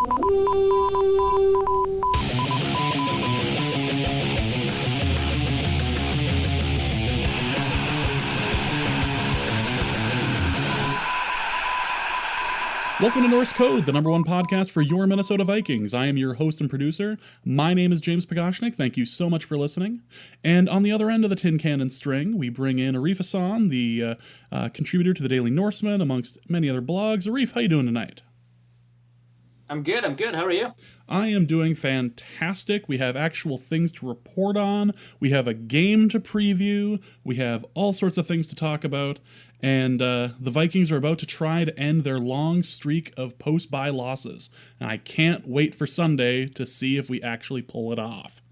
Welcome to Norse Code, the #1 podcast for your Minnesota Vikings. I am your host and producer. My name is James Pagoshnik. Thank you so much for listening. And on the other end of the tin can and string, we bring in Arif, the contributor to the Daily Norseman, amongst many other blogs. Arif, how you doing tonight? I'm good. How are you? I am doing fantastic. We have actual things to report on. We have a game to preview. We have all sorts of things to talk about. And the Vikings are about to try to end their long streak of post-bye losses. And I can't wait for Sunday to see if we actually pull it off.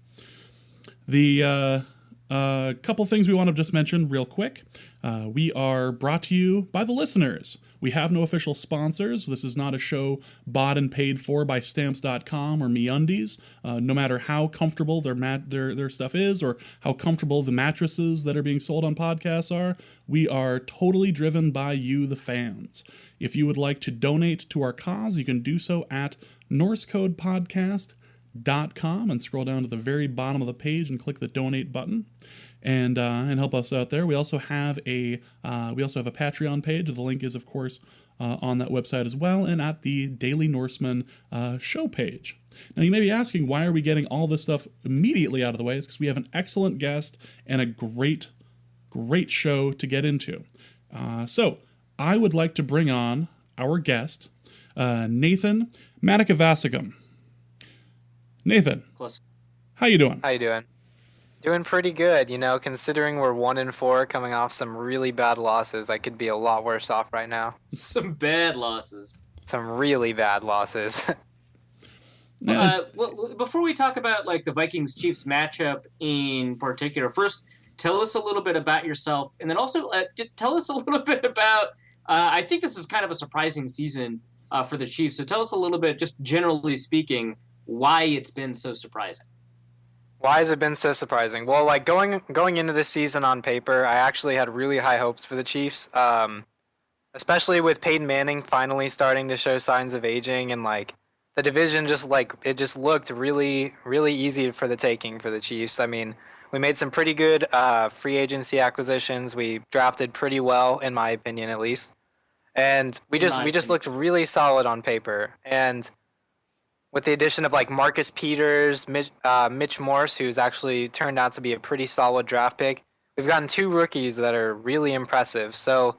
The couple things we want to just mention real quick. We are brought to you by the listeners. We have no official sponsors. This is not a show bought and paid for by Stamps.com or MeUndies. No matter how comfortable their stuff is or how comfortable the mattresses that are being sold on podcasts are, we are totally driven by you, the fans. If you would like to donate to our cause, you can do so at NorseCodePodcast.com and scroll down to the very bottom of the page and click the donate button. And help us out there. We also have a Patreon page. The link is, of course, on that website as well, and at the Daily Norseman show page. Now, you may be asking, why are we getting all this stuff immediately out of the way? It's because we have an excellent guest and a great show to get into. So, I would like to bring on our guest, Nathan Manickavasagam. Nathan, how you doing? How you doing? Doing pretty good, considering we're 1-4 coming off some really bad losses. I could be a lot worse off right now. Some bad losses. Some really bad losses. Well, before we talk about the Vikings-Chiefs matchup in particular, first tell us a little bit about yourself, and then also tell us a little bit about, I think this is kind of a surprising season for the Chiefs, so tell us a little bit, just generally speaking, why it's been so surprising. Why has it been so surprising? Well, going into this season on paper, I actually had really high hopes for the Chiefs, especially with Peyton Manning finally starting to show signs of aging, and the division just looked really, really easy for the taking for the Chiefs. I mean, we made some pretty good free agency acquisitions. We drafted pretty well, in my opinion, at least, and we just looked really solid on paper. And with the addition of Marcus Peters, Mitch Morse, who's actually turned out to be a pretty solid draft pick, we've gotten 2 rookies that are really impressive. So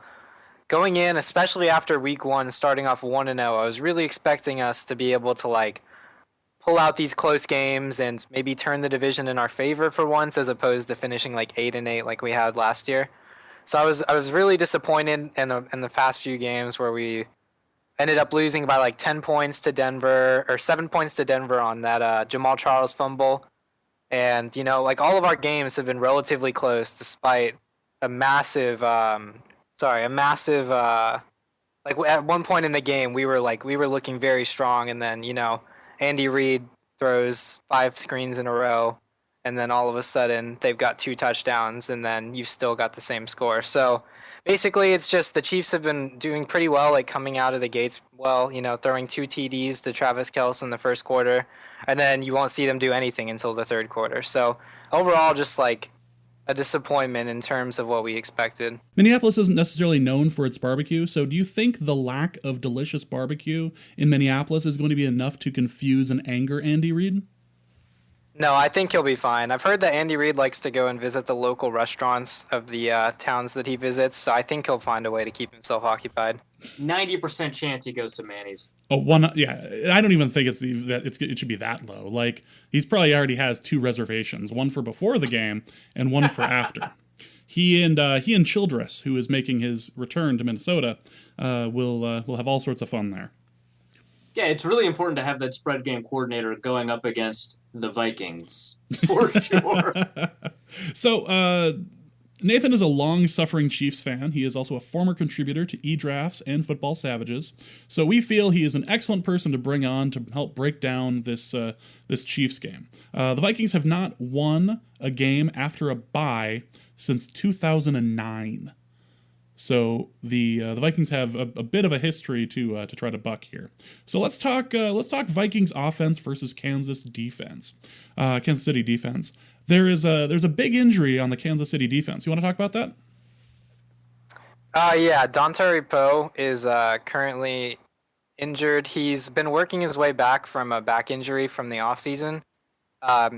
going in, especially after week 1, starting off 1-0, I was really expecting us to be able to pull out these close games and maybe turn the division in our favor for once, as opposed to finishing 8-8 like we had last year. So I was really disappointed in the past few games where we ended up losing by 10 points to Denver, or 7 points to Denver on that Jamal Charles fumble. And, all of our games have been relatively close despite at one point in the game, we were looking very strong. And then, Andy Reid throws 5 screens in a row. And then all of a sudden they've got 2 touchdowns, and then you've still got the same score. So basically, it's just the Chiefs have been doing pretty well, coming out of the gates well, throwing 2 TDs to Travis Kelce in the first quarter, and then you won't see them do anything until the third quarter. So overall, just a disappointment in terms of what we expected. Minneapolis isn't necessarily known for its barbecue, so do you think the lack of delicious barbecue in Minneapolis is going to be enough to confuse and anger Andy Reid? No, I think he'll be fine. I've heard that Andy Reid likes to go and visit the local restaurants of the towns that he visits, so I think he'll find a way to keep himself occupied. 90% chance he goes to Manny's. Oh, yeah. I don't even think it should be that low. He's probably already has 2 reservations, one for before the game and one for after. He and Childress, who is making his return to Minnesota, will have all sorts of fun there. Yeah, it's really important to have that spread game coordinator going up against the Vikings, for sure. So, Nathan is a long-suffering Chiefs fan. He is also a former contributor to eDrafts and Football Savages. So we feel he is an excellent person to bring on to help break down this Chiefs game. The Vikings have not won a game after a bye since 2009. So the Vikings have a bit of a history to try to buck here. So let's talk Vikings offense versus Kansas defense, Kansas City defense. There's a big injury on the Kansas City defense. You want to talk about that? Yeah, Dontari Poe is currently injured. He's been working his way back from a back injury from the offseason.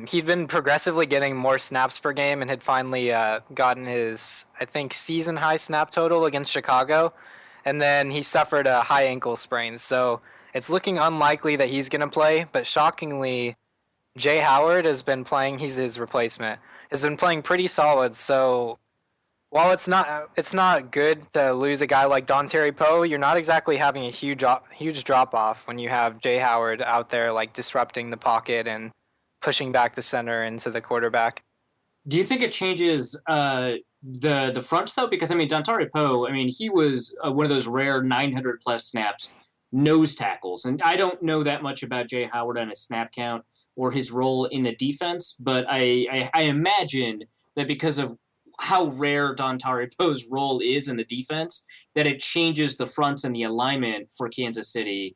He'd been progressively getting more snaps per game and had finally gotten his, I think, season high snap total against Chicago. And then he suffered a high ankle sprain. So it's looking unlikely that he's going to play. But shockingly, Jay Howard has been playing, he's his replacement, has been playing pretty solid. So while it's not good to lose a guy like Dontari Poe, you're not exactly having a huge drop off when you have Jay Howard out there like disrupting the pocket and pushing back the center into the quarterback. Do you think it changes the fronts though? Because I mean, Dontari Poe, I mean, he was one of those rare 900 plus snaps nose tackles, and I don't know that much about Jay Howard on his snap count or his role in the defense, but I imagine that because of how rare Dontari Poe's role is in the defense, that it changes the fronts and the alignment for Kansas City.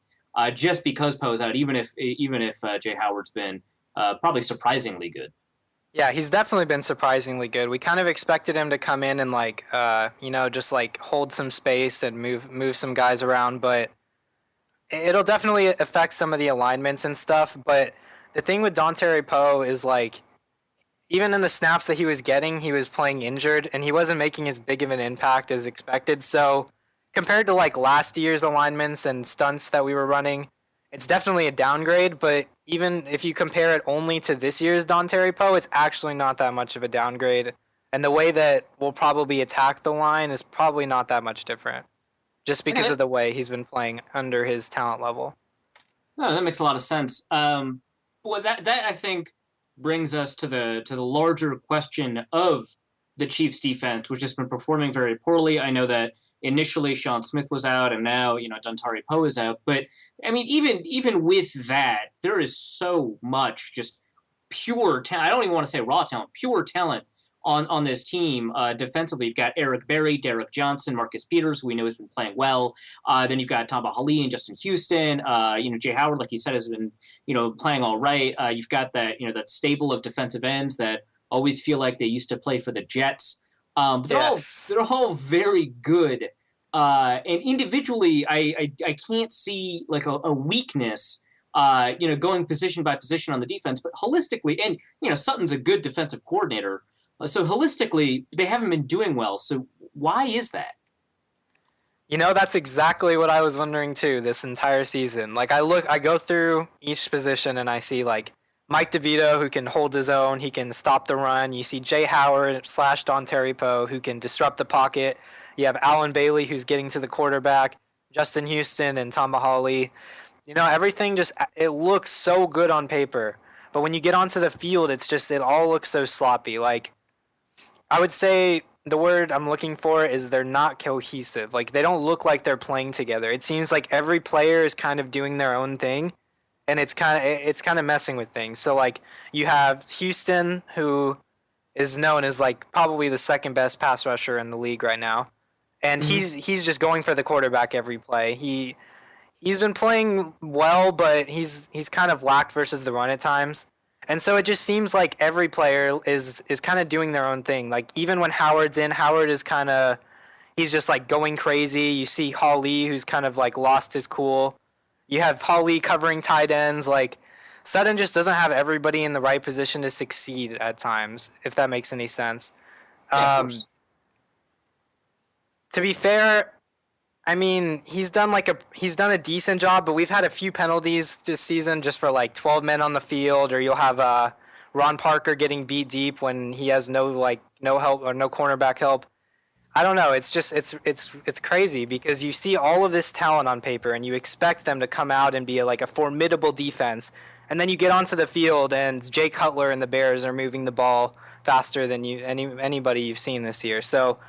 Just because Poe's out, even if Jay Howard's been probably surprisingly good. Yeah, he's definitely been surprisingly good. We kind of expected him to come in and like just like hold some space and move some guys around, but it'll definitely affect some of the alignments and stuff. But the thing with Dontari Poe is like, even in the snaps that he was getting, he was playing injured, and he wasn't making as big of an impact as expected. So compared to like last year's alignments and stunts that we were running, it's definitely a downgrade. But even if you compare it only to this year's Dontari Poe, it's actually not that much of a downgrade. And the way that we'll probably attack the line is probably not that much different, just because of the way he's been playing under his talent level. No, that makes a lot of sense. Well, that I think brings us to the larger question of the Chiefs defense, which has been performing very poorly. I know that initially Sean Smith was out, and now Dontari Poe is out. But I mean, even with that, there is so much just pure talent. I don't even want to say raw talent, pure talent on this team. Defensively, you've got Eric Berry, Derek Johnson, Marcus Peters, who we know has been playing well. Then you've got Tamba Hali and Justin Houston. Jay Howard, like you said, has been playing all right. You've got that stable of defensive ends that always feel like they used to play for the Jets. They're all very good. And individually, I can't see like a weakness. Going position by position on the defense, but holistically, and Sutton's a good defensive coordinator. So holistically, they haven't been doing well. So why is that? That's exactly what I was wondering too this entire season. Like I go through each position and I see like Mike DeVito, who can hold his own, he can stop the run. You see Jay Howard / Dontari Poe, who can disrupt the pocket. You have Alan Bailey, who's getting to the quarterback, Justin Houston and Tamba Hali. Everything it looks so good on paper. But when you get onto the field, it all looks so sloppy. Like, I would say the word I'm looking for is they're not cohesive. Like, they don't look like they're playing together. It seems like every player is kind of doing their own thing, and it's kind of messing with things. So, like, you have Houston, who is known as, like, probably the second best pass rusher in the league right now. And he's just going for the quarterback every play. He's been playing well, but he's kind of lacked versus the run at times. And so it just seems like every player is kind of doing their own thing. Like, even when Howard's in, Howard is he's just like going crazy. You see Hali, who's kind of like lost his cool. You have Hali covering tight ends. Like, Sutton just doesn't have everybody in the right position to succeed at times, if that makes any sense. Yeah, of course. To be fair, I mean, he's done a decent job, but we've had a few penalties this season just for like 12 men on the field, or you'll have Ron Parker getting beat deep when he has no help or no cornerback help. I don't know. It's just it's crazy because you see all of this talent on paper and you expect them to come out and be a formidable defense, and then you get onto the field and Jay Cutler and the Bears are moving the ball faster than anybody you've seen this year. So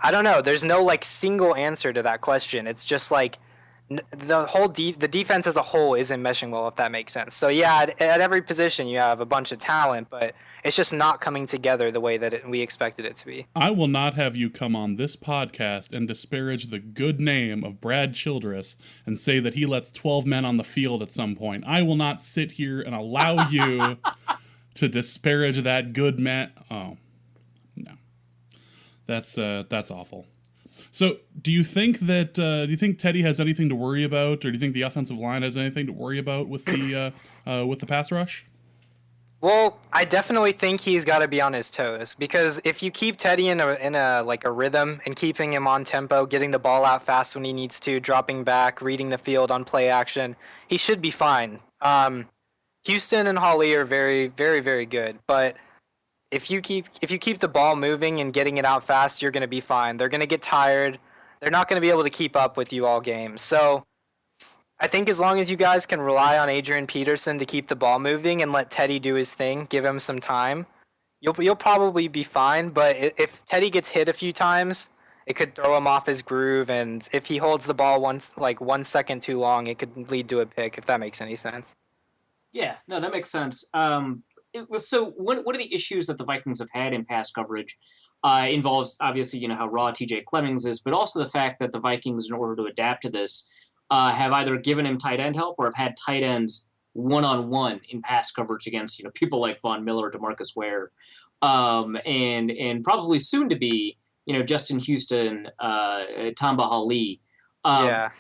I don't know. There's no single answer to that question. It's just like the defense as a whole isn't meshing well, if that makes sense. So yeah, at every position you have a bunch of talent, but it's just not coming together the way that we expected it to be. I will not have you come on this podcast and disparage the good name of Brad Childress and say that he lets 12 men on the field at some point. I will not sit here and allow you to disparage that good man. Oh, no. That's awful. So, do you think Teddy has anything to worry about, or do you think the offensive line has anything to worry about with the pass rush? Well, I definitely think he's got to be on his toes, because if you keep Teddy in a like a rhythm and keeping him on tempo, getting the ball out fast when he needs to, dropping back, reading the field on play action, he should be fine. Houston and Hawley are very, very, very good, but if you keep the ball moving and getting it out fast, you're going to be fine. They're going to get tired. They're not going to be able to keep up with you all game. So I think as long as you guys can rely on Adrian Peterson to keep the ball moving and let Teddy do his thing, give him some time, you'll probably be fine. But if Teddy gets hit a few times, it could throw him off his groove, and if he holds the ball 1 second too long, it could lead to a pick, if that makes any sense. Yeah, no, that makes sense. So one of the issues that the Vikings have had in pass coverage involves obviously, how raw TJ Clemmings is, but also the fact that the Vikings, in order to adapt to this, have either given him tight end help or have had tight ends one-on-one in pass coverage against, people like Von Miller, DeMarcus Ware, and probably soon to be, Justin Houston, Tamba Hali. Yeah.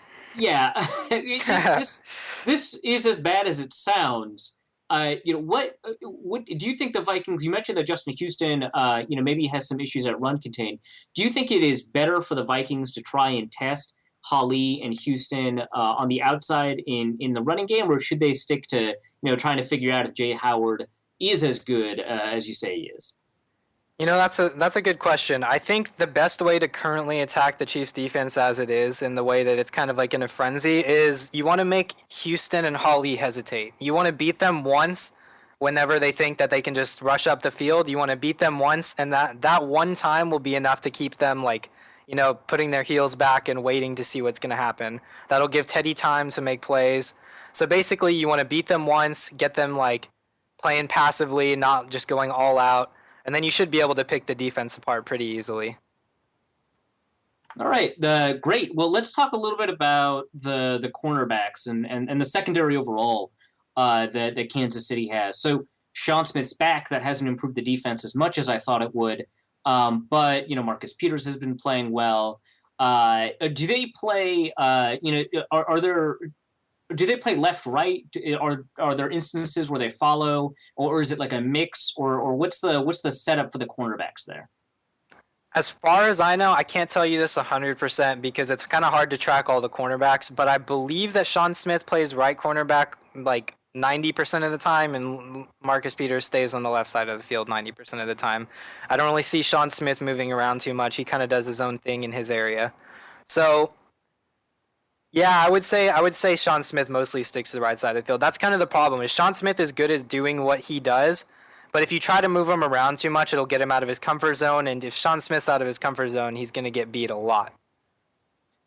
This is as bad as it sounds. What do you think the Vikings? You mentioned that Justin Houston, maybe has some issues at run contain. Do you think it is better for the Vikings to try and test Hali and Houston on the outside in the running game, or should they stick to trying to figure out if Jay Howard is as good as you say he is? That's a good question. I think the best way to currently attack the Chiefs defense as it is, in the way that it's kind of like in a frenzy, is you want to make Houston and Hawley hesitate. You want to beat them once whenever they think that they can just rush up the field. You want to beat them once, and that one time will be enough to keep them putting their heels back and waiting to see what's going to happen. That'll give Teddy time to make plays. So basically, you want to beat them once, get them playing passively, not just going all out. And then you should be able to pick the defense apart pretty easily. All right, great. Well, let's talk a little bit about the cornerbacks and the secondary overall that Kansas City has. So Sean Smith's back. That hasn't improved the defense as much as I thought it would. But Marcus Peters has been playing well. Do they play? Do they play left, right? Are there instances where they follow, or is it like a mix, or what's the setup for the cornerbacks there? As far as I know, I can't tell you this 100% because it's kind of hard to track all the cornerbacks, but I believe that Sean Smith plays right cornerback 90% of the time, and Marcus Peters stays on the left side of the field 90% of the time. I don't really see Sean Smith moving around too much. He kind of does his own thing in his area. So yeah, I would say Sean Smith mostly sticks to the right side of the field. That's kind of the problem. Is Sean Smith is good at doing what he does, but if you try to move him around too much, it'll get him out of his comfort zone. And if Sean Smith's out of his comfort zone, he's going to get beat a lot.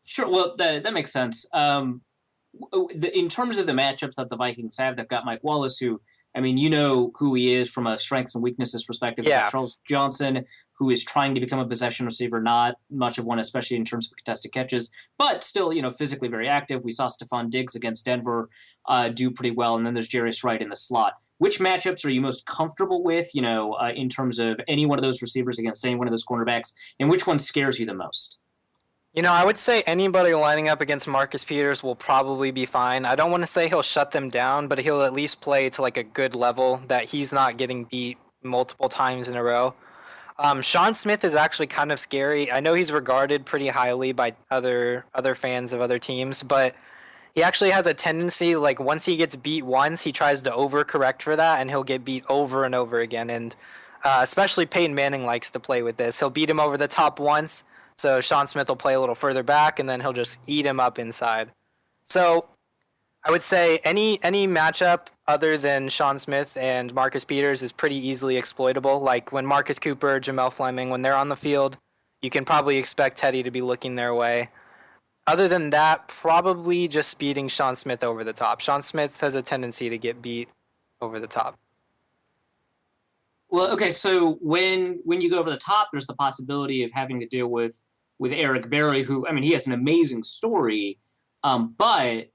Sure. Well, that makes sense. In terms of the matchups that the Vikings have, they've got Mike Wallace, who, who he is from a strengths and weaknesses perspective. Yeah. Charles Johnson, who is trying to become a possession receiver, not much of one, especially in terms of contested catches, but still, physically very active. We saw Stephon Diggs against Denver do pretty well. And then there's Jarius Wright in the slot. Which matchups are you most comfortable with, in terms of any one of those receivers against any one of those cornerbacks, and which one scares you the most? I would say anybody lining up against Marcus Peters will probably be fine. I don't want to say he'll shut them down, but he'll at least play to a good level that he's not getting beat multiple times in a row. Sean Smith is actually kind of scary. I know he's regarded pretty highly by other fans of other teams, but he actually has a tendency, once he gets beat once, he tries to overcorrect for that, and he'll get beat over and over again. And especially Peyton Manning likes to play with this. He'll beat him over the top once, so Sean Smith will play a little further back, and then he'll just eat him up inside. So I would say any matchup other than Sean Smith and Marcus Peters is pretty easily exploitable. Like when Marcus Cooper, Jamel Fleming, when they're on the field, you can probably expect Teddy to be looking their way. Other than that, probably just beating Sean Smith over the top. Sean Smith has a tendency to get beat over the top. Well, okay, so when you go over the top, there's the possibility of having to deal with Eric Berry, who, I mean, he has an amazing story, but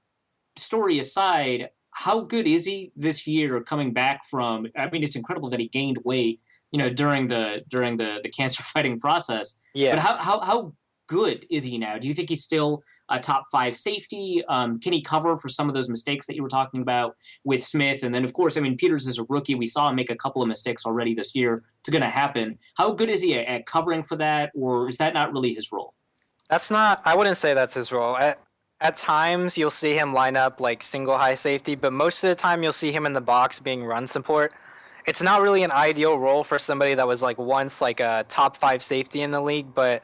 story aside, how good is he this year coming back from? I mean, it's incredible that he gained weight, during the cancer fighting process. Yeah. But how good is he now? Do you think he's still a top 5 safety? Can he cover for some of those mistakes that you were talking about with Smith? And then, of course, I mean, Peters is a rookie. We saw him make a couple of mistakes already this year. It's going to happen. How good is he at covering for that, or is that not really his role? I wouldn't say that's his role. At times, you'll see him line up like single high safety, but most of the time, you'll see him in the box being run support. It's not really an ideal role for somebody that was like once like a top 5 safety in the league, but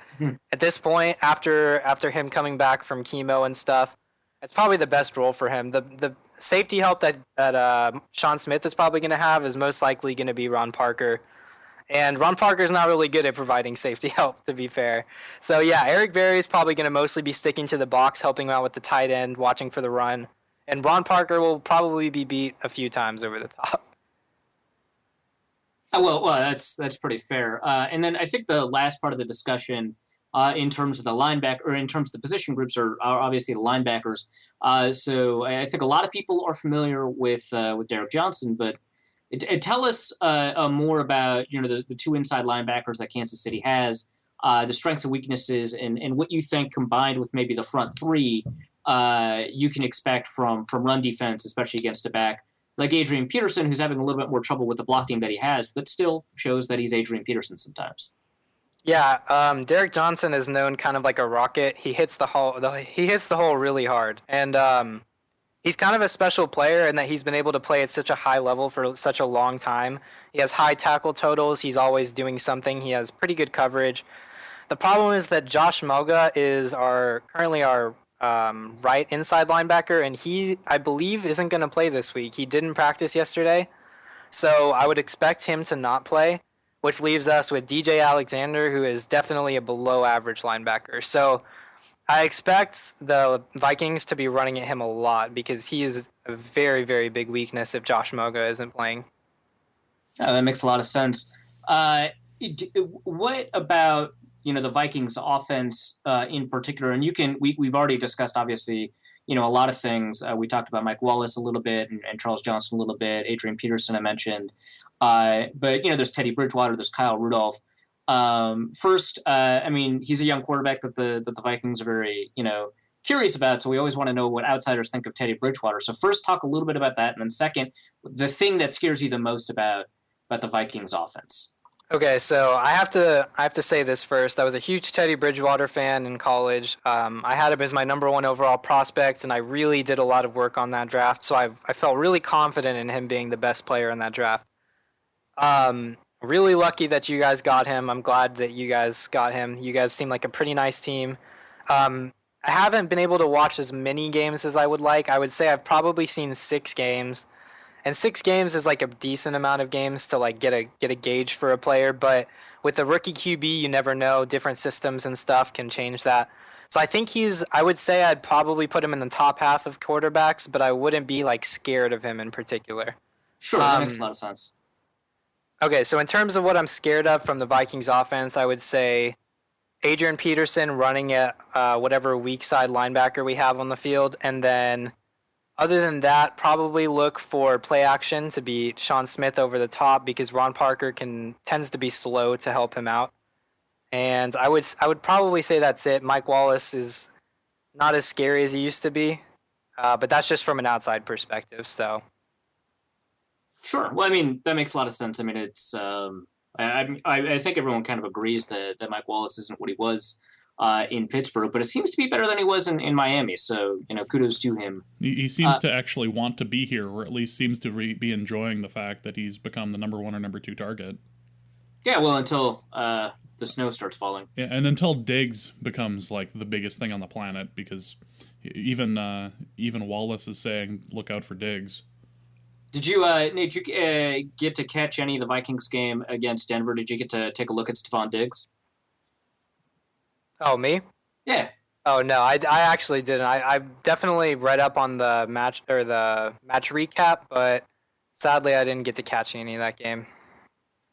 at this point, after him coming back from chemo and stuff, it's probably the best role for him. The safety help that Sean Smith is probably going to have is most likely going to be Ron Parker. And Ron Parker's not really good at providing safety help, to be fair. So yeah, Eric Berry is probably going to mostly be sticking to the box, helping out with the tight end, watching for the run. And Ron Parker will probably be beat a few times over the top. Well, that's pretty fair. And then I think the last part of the discussion, in terms of the linebacker, or in terms of the position groups, are obviously the linebackers. So I think a lot of people are familiar with Derek Johnson, but tell us more about the 2 inside linebackers that Kansas City has, the strengths and weaknesses, and what you think combined with maybe the front 3 you can expect from run defense, especially against a back like Adrian Peterson, who's having a little bit more trouble with the blocking that he has, but still shows that he's Adrian Peterson sometimes. Yeah, Derek Johnson is known kind of like a rocket. He hits the hole really hard, and he's kind of a special player in that he's been able to play at such a high level for such a long time. He has high tackle totals. He's always doing something. He has pretty good coverage. The problem is that Josh Moga is currently our right inside linebacker, and he, I believe, isn't going to play this week. He didn't practice yesterday, so I would expect him to not play, which leaves us with DJ Alexander, who is definitely a below-average linebacker. So I expect the Vikings to be running at him a lot because he is a very, very big weakness if Josh Moga isn't playing. That makes a lot of sense. What about the Vikings offense in particular? And we've already discussed, obviously, a lot of things. We talked about Mike Wallace a little bit and Charles Johnson a little bit, Adrian Peterson I mentioned. But there's Teddy Bridgewater, there's Kyle Rudolph. First, I mean, he's a young quarterback that the Vikings are very, curious about. So we always want to know what outsiders think of Teddy Bridgewater. So first, talk a little bit about that. And then second, the thing that scares you the most about the Vikings offense. Okay, so I have to say this first. I was a huge Teddy Bridgewater fan in college. I had him as my number 1 overall prospect, and I really did a lot of work on that draft. So I felt really confident in him being the best player in that draft. Really lucky that you guys got him. I'm glad that you guys got him. You guys seem like a pretty nice team. I haven't been able to watch as many games as I would like. I would say I've probably seen 6 games. And 6 games is like a decent amount of games to like get a gauge for a player, but with the rookie QB, you never know. Different systems and stuff can change that. So I think I would say I'd probably put him in the top half of quarterbacks, but I wouldn't be like scared of him in particular. Sure, that makes a lot of sense. Okay, so in terms of what I'm scared of from the Vikings offense, I would say Adrian Peterson running at whatever weak side linebacker we have on the field, and then other than that, probably look for play action to beat Sean Smith over the top because Ron Parker tends to be slow to help him out. And I would probably say that's it. Mike Wallace is not as scary as he used to be, but that's just from an outside perspective. So, sure. Well, I mean, that makes a lot of sense. I mean, it's I think everyone kind of agrees that Mike Wallace isn't what he was in Pittsburgh, but it seems to be better than he was in Miami. So, kudos to him. He seems to actually want to be here, or at least seems to be enjoying the fact that he's become the number 1 or number 2 target. Yeah, well, until the snow starts falling. Yeah, and until Diggs becomes like the biggest thing on the planet, because even Wallace is saying, "Look out for Diggs." Did you, Nate? Did you get to catch any of the Vikings game against Denver? Did you get to take a look at Stephon Diggs? Oh, me? Yeah. Oh no, I actually didn't. I definitely read up on the match or the match recap, but sadly I didn't get to catch any of that game.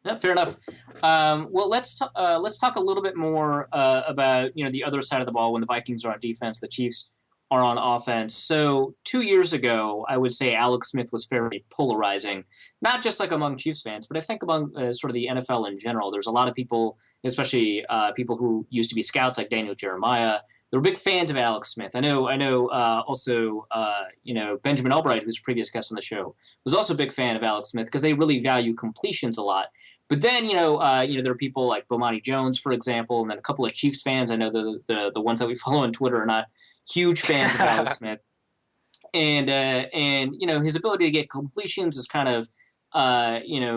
No, fair enough. Well, let's talk a little bit more about the other side of the ball when the Vikings are on defense, the Chiefs are on offense. So 2 years ago, I would say Alex Smith was fairly polarizing, not just like among Chiefs fans, but I think among sort of the NFL in general. There's a lot of people, especially people who used to be scouts like Daniel Jeremiah. They were big fans of Alex Smith. I know. Also, Benjamin Albright, who's a previous guest on the show, was also a big fan of Alex Smith because they really value completions a lot. But then, there are people like Bomani Jones, for example, and then a couple of Chiefs fans. I know the ones that we follow on Twitter are not huge fans of Alex Smith, and his ability to get completions is kind of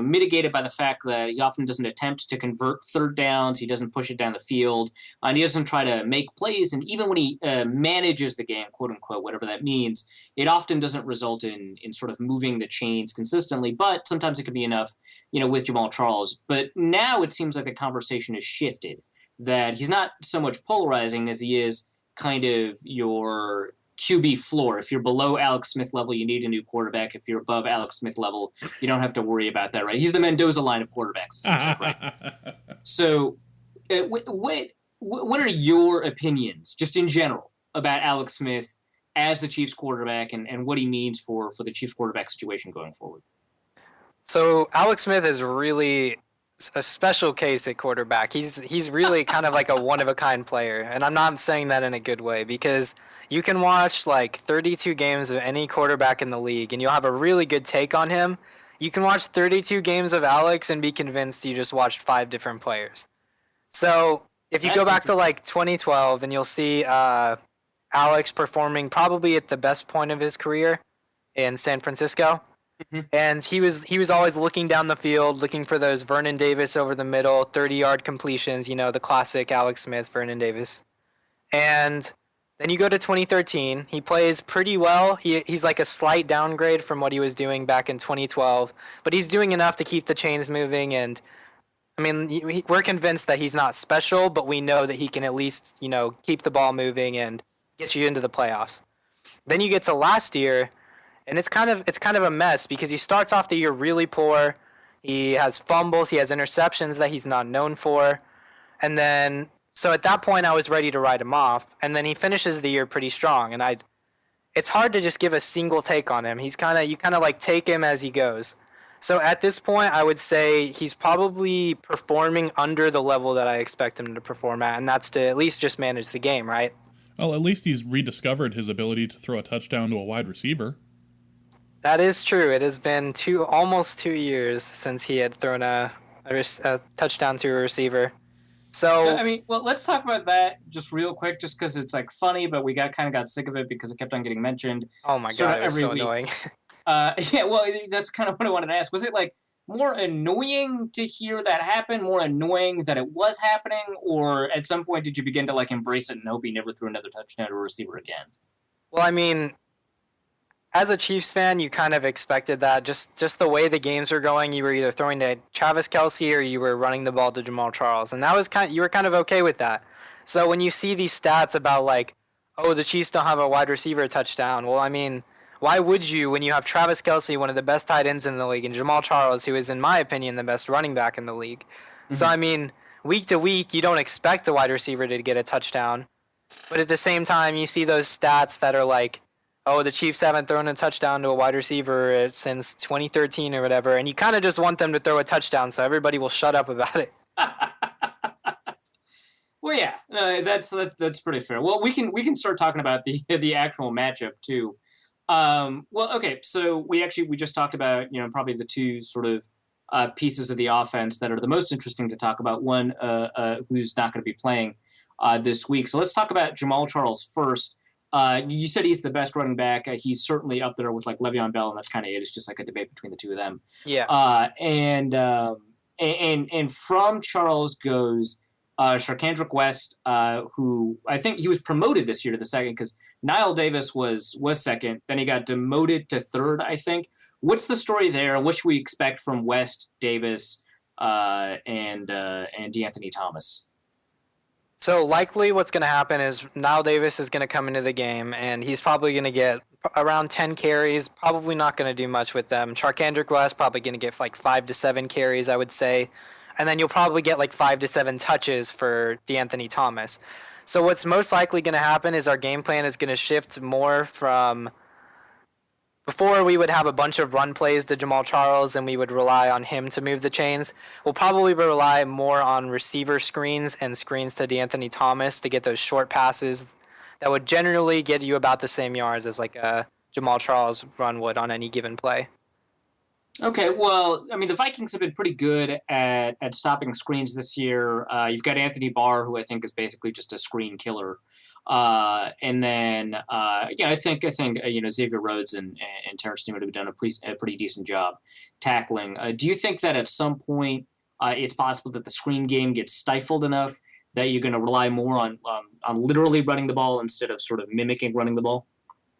mitigated by the fact that he often doesn't attempt to convert third downs. He doesn't push it down the field, and he doesn't try to make plays. And even when he manages the game, quote unquote, whatever that means, it often doesn't result in sort of moving the chains consistently. But sometimes it can be enough, with Jamal Charles. But now it seems like the conversation has shifted, that he's not so much polarizing as he is kind of your QB floor. If you're below Alex Smith level, you need a new quarterback. If you're above Alex Smith level, you don't have to worry about that, right? He's the Mendoza line of quarterbacks, essentially, right? So what are your opinions, just in general, about Alex Smith as the Chiefs quarterback and what he means for the Chiefs quarterback situation going forward? So Alex Smith is really a special case at quarterback. He's really kind of like a one-of-a-kind player, and I'm not saying that in a good way, because you can watch like 32 games of any quarterback in the league, and you'll have a really good take on him. You can watch 32 games of Alex and be convinced you just watched 5 different players. So if you go back to like 2012, and you'll see Alex performing probably at the best point of his career in San Francisco. Mm-hmm. And he was always looking down the field, looking for those Vernon Davis over the middle, 30-yard completions, the classic Alex Smith, Vernon Davis. And then you go to 2013. He plays pretty well. He's like a slight downgrade from what he was doing back in 2012, but he's doing enough to keep the chains moving. And I mean, we're convinced that he's not special, but we know that he can at least, keep the ball moving and get you into the playoffs. Then you get to last year, and it's kind of a mess because he starts off the year really poor. He has fumbles, he has interceptions that he's not known for. And then so at that point I was ready to write him off, and then he finishes the year pretty strong, and it's hard to just give a single take on him. You kind of like take him as he goes. So at this point I would say he's probably performing under the level that I expect him to perform at, and that's to at least just manage the game, right? Well, at least he's rediscovered his ability to throw a touchdown to a wide receiver. That is true. It has been almost 2 years since he had thrown a touchdown to a receiver. So I mean, well, let's talk about that just real quick, just because it's like funny, but we got sick of it because it kept on getting mentioned. Oh my god, it was so annoying. Yeah, well, that's kind of what I wanted to ask. Was it like more annoying to hear that happen, more annoying that it was happening, or at some point did you begin to like embrace it and hope he never threw another touchdown to a receiver again? Well, I mean, as a Chiefs fan, you kind of expected that. Just the way the games were going, you were either throwing to Travis Kelce or you were running the ball to Jamal Charles, and that was you were kind of okay with that. So when you see these stats about like, oh, the Chiefs don't have a wide receiver touchdown, well, I mean, why would you when you have Travis Kelce, one of the best tight ends in the league, and Jamal Charles, who is, in my opinion, the best running back in the league? Mm-hmm. So I mean, week to week, you don't expect a wide receiver to get a touchdown, but at the same time, you see those stats that are like, oh, the Chiefs haven't thrown a touchdown to a wide receiver since 2013 or whatever, and you kind of just want them to throw a touchdown so everybody will shut up about it. Well, yeah, that's pretty fair. Well, we can start talking about the actual matchup too. Well, okay, so we just talked about probably the two sort of pieces of the offense that are the most interesting to talk about. One who's not going to be playing this week. So let's talk about Jamal Charles first. You said he's the best running back. He's certainly up there with like Le'Veon Bell, and that's kind of it. It's just like a debate between the two of them. Yeah. And from Charles goes Sharkandrick West, who I think he was promoted this year to the second because Niall Davis was second. Then he got demoted to third, I think. What's the story there? What should we expect from West, Davis, and DeAnthony Thomas? So likely what's going to happen is Niall Davis is going to come into the game, and he's probably going to get around 10 carries, probably not going to do much with them. Charkandrick West probably going to get like 5 to 7 carries, I would say. And then you'll probably get like 5 to 7 touches for DeAnthony Thomas. So what's most likely going to happen is our game plan is going to shift more from before we would have a bunch of run plays to Jamal Charles and we would rely on him to move the chains. We'll probably rely more on receiver screens and screens to DeAnthony Thomas to get those short passes that would generally get you about the same yards as like a Jamal Charles run would on any given play. Okay, well, I mean, the Vikings have been pretty good at stopping screens this year. You've got Anthony Barr, who I think is basically just a screen killer. And then, I think Xavier Rhodes and Terrence Newman have done a pretty decent job tackling. Do you think that at some point it's possible that the screen game gets stifled enough that you're going to rely more on literally running the ball instead of sort of mimicking running the ball?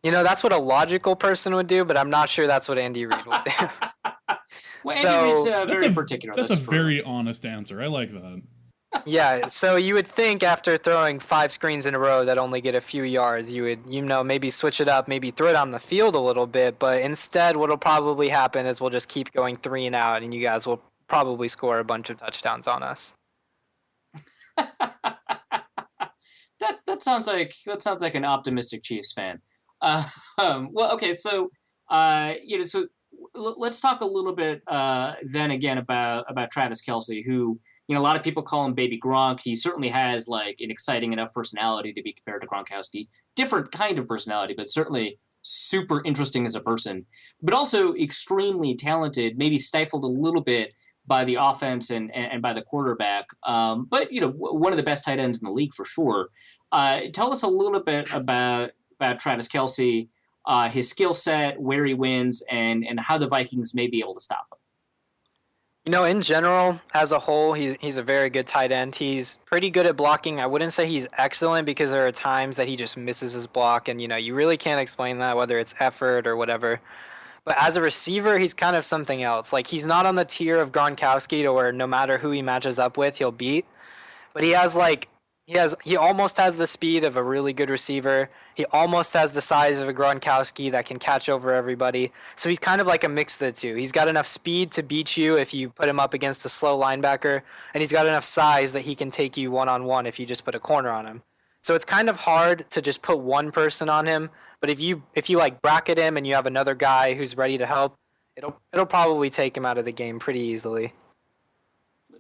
That's what a logical person would do, but I'm not sure that's what Andy Reid would do. Well, Andy Reid's very particular. That's a very honest answer. I like that. Yeah, so you would think after throwing 5 screens in a row that only get a few yards, you would, maybe switch it up, maybe throw it on the field a little bit, but instead what'll probably happen is we'll just keep going 3 and out, and you guys will probably score a bunch of touchdowns on us. That sounds like an optimistic Chiefs fan. Well, okay, so so let's talk a little bit then again about Travis Kelce, who a lot of people call him Baby Gronk. He certainly has like an exciting enough personality to be compared to Gronkowski. Different kind of personality, but certainly super interesting as a person. But also extremely talented. Maybe stifled a little bit by the offense and by the quarterback. But one of the best tight ends in the league for sure. Tell us a little bit about Travis Kelce, his skill set, where he wins, and how the Vikings may be able to stop him. In general, as a whole, he's a very good tight end. He's pretty good at blocking. I wouldn't say he's excellent because there are times that he just misses his block, and you really can't explain that, whether it's effort or whatever. But as a receiver, he's kind of something else. Like, he's not on the tier of Gronkowski to where no matter who he matches up with, he'll beat. But he almost has the speed of a really good receiver. He almost has the size of a Gronkowski that can catch over everybody. So he's kind of like a mix of the two. He's got enough speed to beat you if you put him up against a slow linebacker, and he's got enough size that he can take you one-on-one if you just put a corner on him. So it's kind of hard to just put one person on him, but if you like bracket him and you have another guy who's ready to help, it'll probably take him out of the game pretty easily.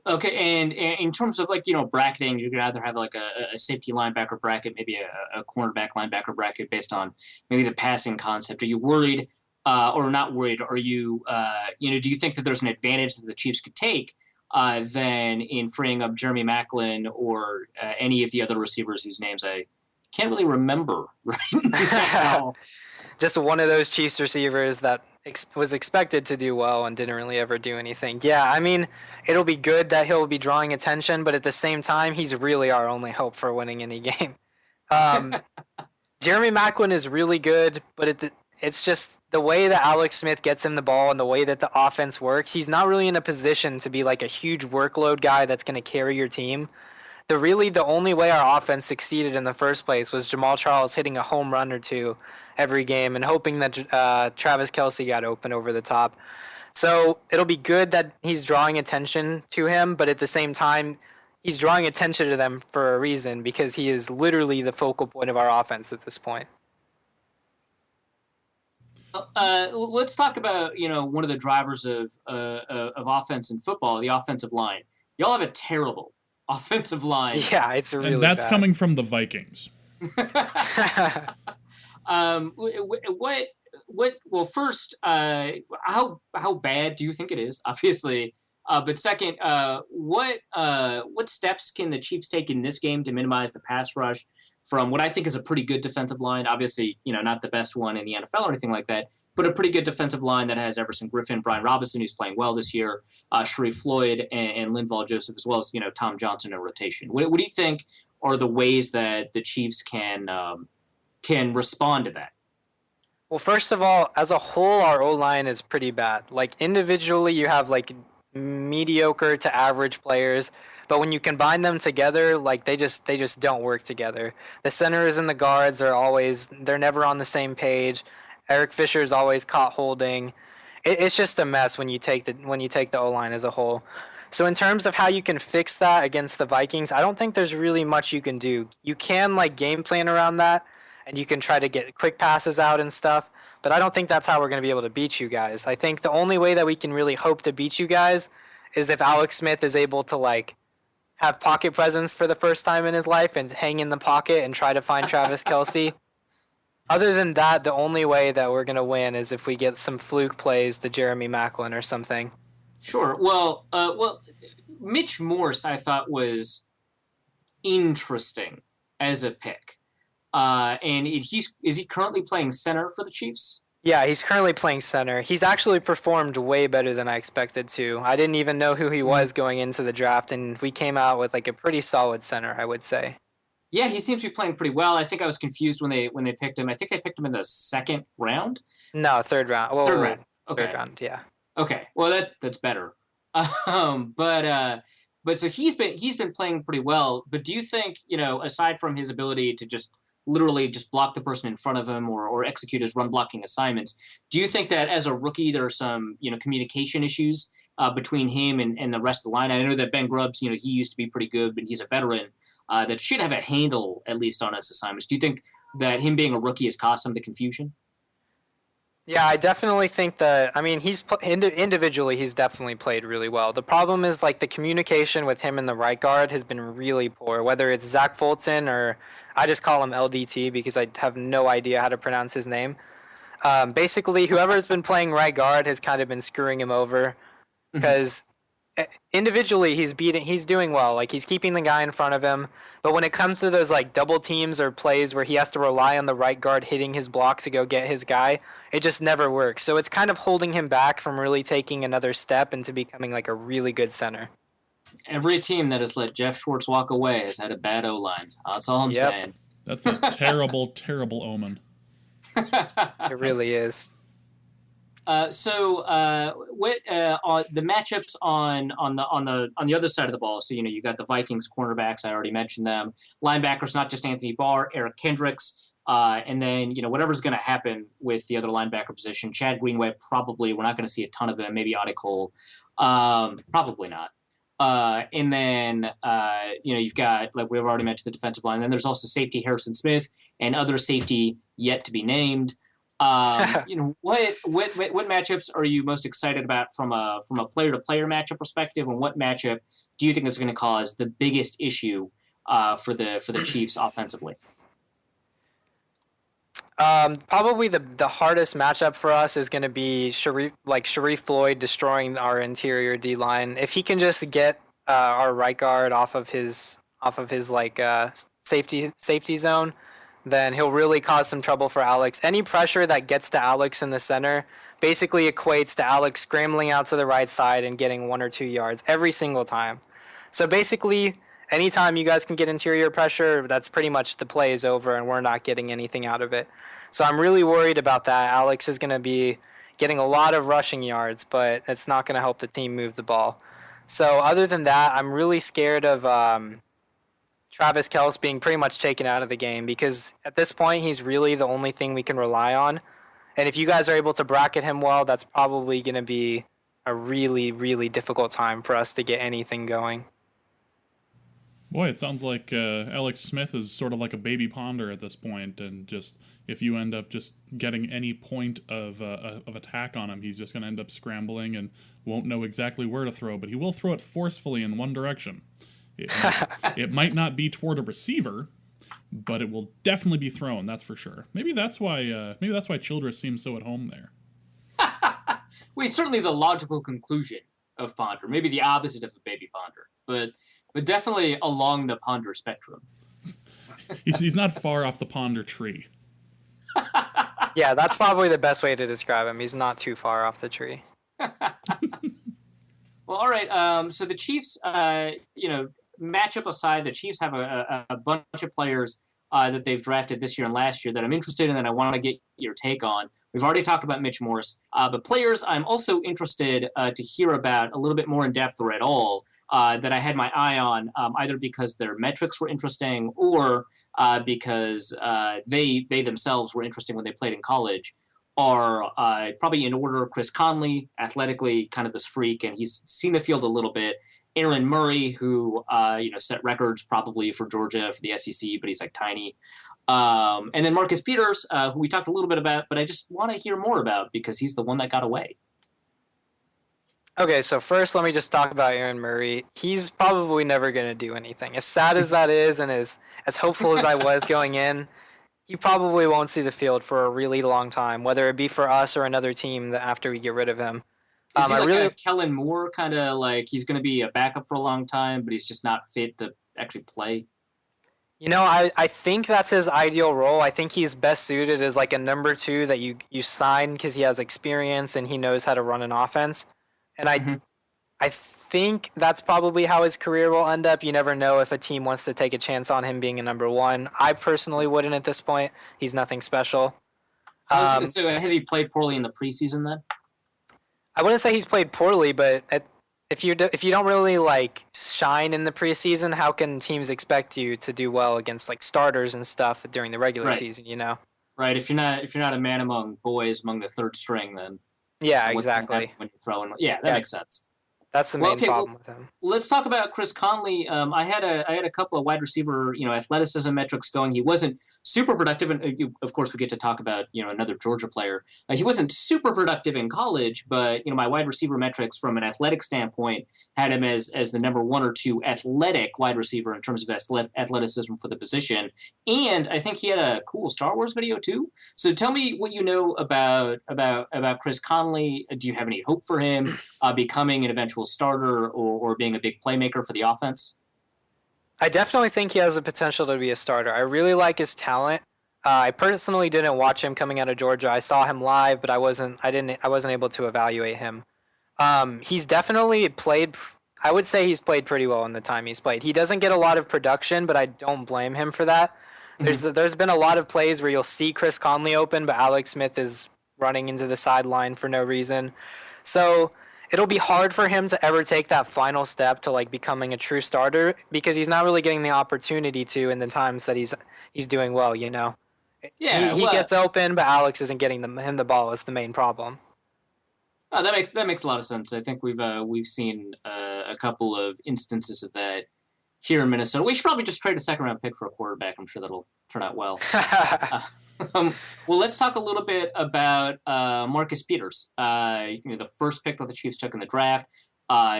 Okay, and in terms of bracketing, you'd rather have like a safety linebacker bracket, maybe a cornerback linebacker bracket based on maybe the passing concept. Are you worried or not worried? Are you do you think that there's an advantage that the Chiefs could take than in freeing up Jeremy Maclin or any of the other receivers whose names I can't really remember right now? Just one of those Chiefs receivers that was expected to do well and didn't really ever do anything. Yeah, I mean, it'll be good that he'll be drawing attention, but at the same time, he's really our only hope for winning any game. Jeremy Maclin is really good, but it's just the way that Alex Smith gets him the ball and the way that the offense works, he's not really in a position to be like a huge workload guy that's going to carry your team. The only way our offense succeeded in the first place was Jamal Charles hitting a home run or two every game and hoping that Travis Kelce got open over the top. So it'll be good that he's drawing attention to him, but at the same time, he's drawing attention to them for a reason because he is literally the focal point of our offense at this point. Let's talk about one of the drivers of offense in football, the offensive line. Y'all have a terrible offensive line. Yeah, it's really and that's bad. Coming from the Vikings. Well, first, how bad do you think it is? Obviously, but second, what steps can the Chiefs take in this game to minimize the pass rush from what I think is a pretty good defensive line? Obviously, not the best one in the NFL or anything like that, but a pretty good defensive line that has Everson Griffin, Brian Robinson, who's playing well this year, Sharif Floyd, and Linval Joseph, as well as Tom Johnson in rotation. What do you think are the ways that the Chiefs can respond to that? Well, first of all, as a whole, our O-line is pretty bad. Like, individually, you have, like, mediocre to average players, But when you combine them together, like they just don't work together. The centers and the guards they're never on the same page. Eric Fisher is always caught holding. It's just a mess when you take the O-line as a whole. So in terms of how you can fix that against the Vikings, I don't think there's really much you can do. You can like game plan around that, and you can try to get quick passes out and stuff, but I don't think that's how we're going to be able to beat you guys. I think the only way that we can really hope to beat you guys is if Alex Smith is able to like have pocket presence for the first time in his life and hang in the pocket and try to find Travis Kelce. Other than that, the only way that we're going to win is if we get some fluke plays to Jeremy Maclin or something. Sure. Well, Mitch Morse I thought was interesting as a pick. And is he currently playing center for the Chiefs? Yeah, he's currently playing center. He's actually performed way better than I expected to. I didn't even know who he was going into the draft, and we came out with like a pretty solid center, I would say. Yeah, he seems to be playing pretty well. I think I was confused when they picked him. I think they picked him in the second round. No, third round. Well, third round. Okay. Third round, yeah. Okay. Well, that's better. But so he's been playing pretty well. But do you think, aside from his ability to just literally just block the person in front of him or execute his run blocking assignments, do you think that as a rookie there are some communication issues between him and the rest of the line? I know that Ben Grubbs, he used to be pretty good, but he's a veteran that should have a handle at least on his assignments. Do you think that him being a rookie has caused some of the confusion? Yeah, I definitely think that. I mean, individually, he's definitely played really well. The problem is like the communication with him and the right guard has been really poor. Whether it's Zach Fulton or I just call him LDT because I have no idea how to pronounce his name. Basically, whoever's been playing right guard has kind of been screwing him over because individually he's doing well. Like he's keeping the guy in front of him. But when it comes to those like double teams or plays where he has to rely on the right guard hitting his block to go get his guy, it just never works. So it's kind of holding him back from really taking another step into becoming like a really good center. Every team that has let Jeff Schwartz walk away has had a bad O-line. That's all I'm saying. That's a terrible, terrible omen. It really is. So what the matchups on the other side of the ball? So you got the Vikings cornerbacks. I already mentioned them. Linebackers, not just Anthony Barr, Eric Kendricks, and then whatever's going to happen with the other linebacker position. Chad Greenway probably we're not going to see a ton of him. Maybe Audie Cole, probably not. And then you've got, like we've already mentioned, the defensive line. Then there's also safety Harrison Smith and other safety yet to be named. What matchups are you most excited about from a player to player matchup perspective, and what matchup do you think is going to cause the biggest issue for the Chiefs offensively? Probably the hardest matchup for us is going to be Sharif Floyd destroying our interior D line. If he can just get our right guard off of his like safety zone, then he'll really cause some trouble for Alex. Any pressure that gets to Alex in the center basically equates to Alex scrambling out to the right side and getting 1 or 2 yards every single time. So basically, anytime you guys can get interior pressure, that's pretty much the play is over and we're not getting anything out of it. So I'm really worried about that. Alex is going to be getting a lot of rushing yards, but it's not going to help the team move the ball. So other than that, I'm really scared of Travis Kelce being pretty much taken out of the game because at this point, he's really the only thing we can rely on. And if you guys are able to bracket him well, that's probably going to be a really, really difficult time for us to get anything going. Boy, it sounds like Alex Smith is sort of like a baby ponder at this point, and just if you end up just getting any point of attack on him, he's just going to end up scrambling and won't know exactly where to throw, but he will throw it forcefully in one direction. It might not be toward a receiver, but it will definitely be thrown. That's for sure. Maybe that's why Childress seems so at home there. Well, certainly the logical conclusion of ponder, maybe the opposite of a baby ponder, but definitely along the ponder spectrum. He's not far off the ponder tree. Yeah, that's probably the best way to describe him. He's not too far off the tree. Well, all right. So the Chiefs, matchup aside, the Chiefs have a bunch of players that they've drafted this year and last year that I'm interested in that I want to get your take on. We've already talked about Mitch Morse, but players I'm also interested to hear about a little bit more in depth or at all that I had my eye on, either because their metrics were interesting or because they themselves were interesting when they played in college, are probably in order Chris Conley, athletically kind of this freak, and he's seen the field a little bit. Aaron Murray, who set records probably for Georgia for the SEC, but he's like tiny. And then Marcus Peters, who we talked a little bit about, but I just want to hear more about because he's the one that got away. Okay, so first let me just talk about Aaron Murray. He's probably never going to do anything. As sad as that is, and as hopeful as I was going in, he probably won't see the field for a really long time, whether it be for us or another team that after we get rid of him. Is he like a Kellen Moore, kind of like he's going to be a backup for a long time, but he's just not fit to actually play? I think that's his ideal role. I think he's best suited as like a number 2 that you sign because he has experience and he knows how to run an offense. And I think that's probably how his career will end up. You never know if a team wants to take a chance on him being a number 1. I personally wouldn't at this point. He's nothing special. So has he played poorly in the preseason then? I wouldn't say he's played poorly, but if you don't really like shine in the preseason, how can teams expect you to do well against like starters and stuff during the regular season? Right. If you're not a man among boys, among the third string, then yeah, exactly. When you're throwing, that makes sense. That's the main problem with him. Let's talk about Chris Conley. I had a couple of wide receiver, athleticism metrics going. He wasn't super productive, and of course we get to talk about another Georgia player. He wasn't super productive in college, but my wide receiver metrics from an athletic standpoint had him as the number 1 or 2 athletic wide receiver in terms of athleticism for the position. And I think he had a cool Star Wars video too. So tell me what you know about Chris Conley. Do you have any hope for him becoming an eventual starter or being a big playmaker for the offense? I definitely think he has the potential to be a starter. I really like his talent. I personally didn't watch him coming out of Georgia. I saw him live, but I wasn't able to evaluate him. He's definitely played. I would say he's played pretty well in the time he's played. He doesn't get a lot of production, but I don't blame him for that. There's been a lot of plays where you'll see Chris Conley open, but Alex Smith is running into the sideline for no reason. So it'll be hard for him to ever take that final step to like becoming a true starter because he's not really getting the opportunity to in the times that he's doing well. Yeah, he gets open, but Alex isn't getting him the ball is the main problem. Oh, that makes a lot of sense. I think we've seen a couple of instances of that here in Minnesota. We should probably just trade a second-round pick for a quarterback. I'm sure that'll turn out well. Well, let's talk a little bit about Marcus Peters. The first pick that the Chiefs took in the draft.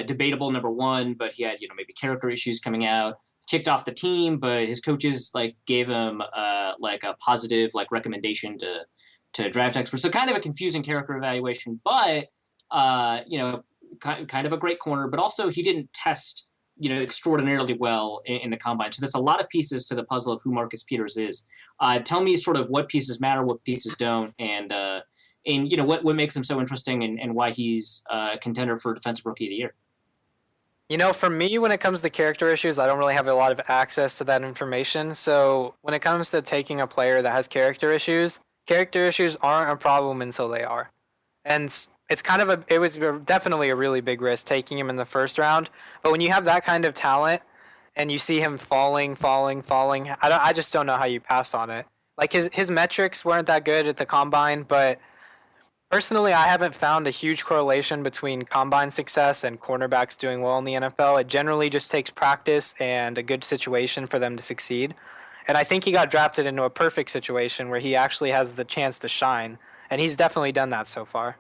Debatable number 1, but he had maybe character issues coming out. Kicked off the team, but his coaches gave him like a positive recommendation to draft experts. So kind of a confusing character evaluation, but kind of a great corner. But also he didn't test extraordinarily well in the combine. So there's a lot of pieces to the puzzle of who Marcus Peters is. Tell me sort of what pieces matter, what pieces don't, and what makes him so interesting and why he's a contender for Defensive Rookie of the Year. For me, when it comes to character issues, I don't really have a lot of access to that information. So when it comes to taking a player that has character issues aren't a problem until they are. And it was definitely a really big risk taking him in the first round. But when you have that kind of talent and you see him falling, I just don't know how you pass on it. Like his metrics weren't that good at the combine, but personally, I haven't found a huge correlation between combine success and cornerbacks doing well in the NFL. It generally just takes practice and a good situation for them to succeed. And I think he got drafted into a perfect situation where he actually has the chance to shine. And he's definitely done that so far.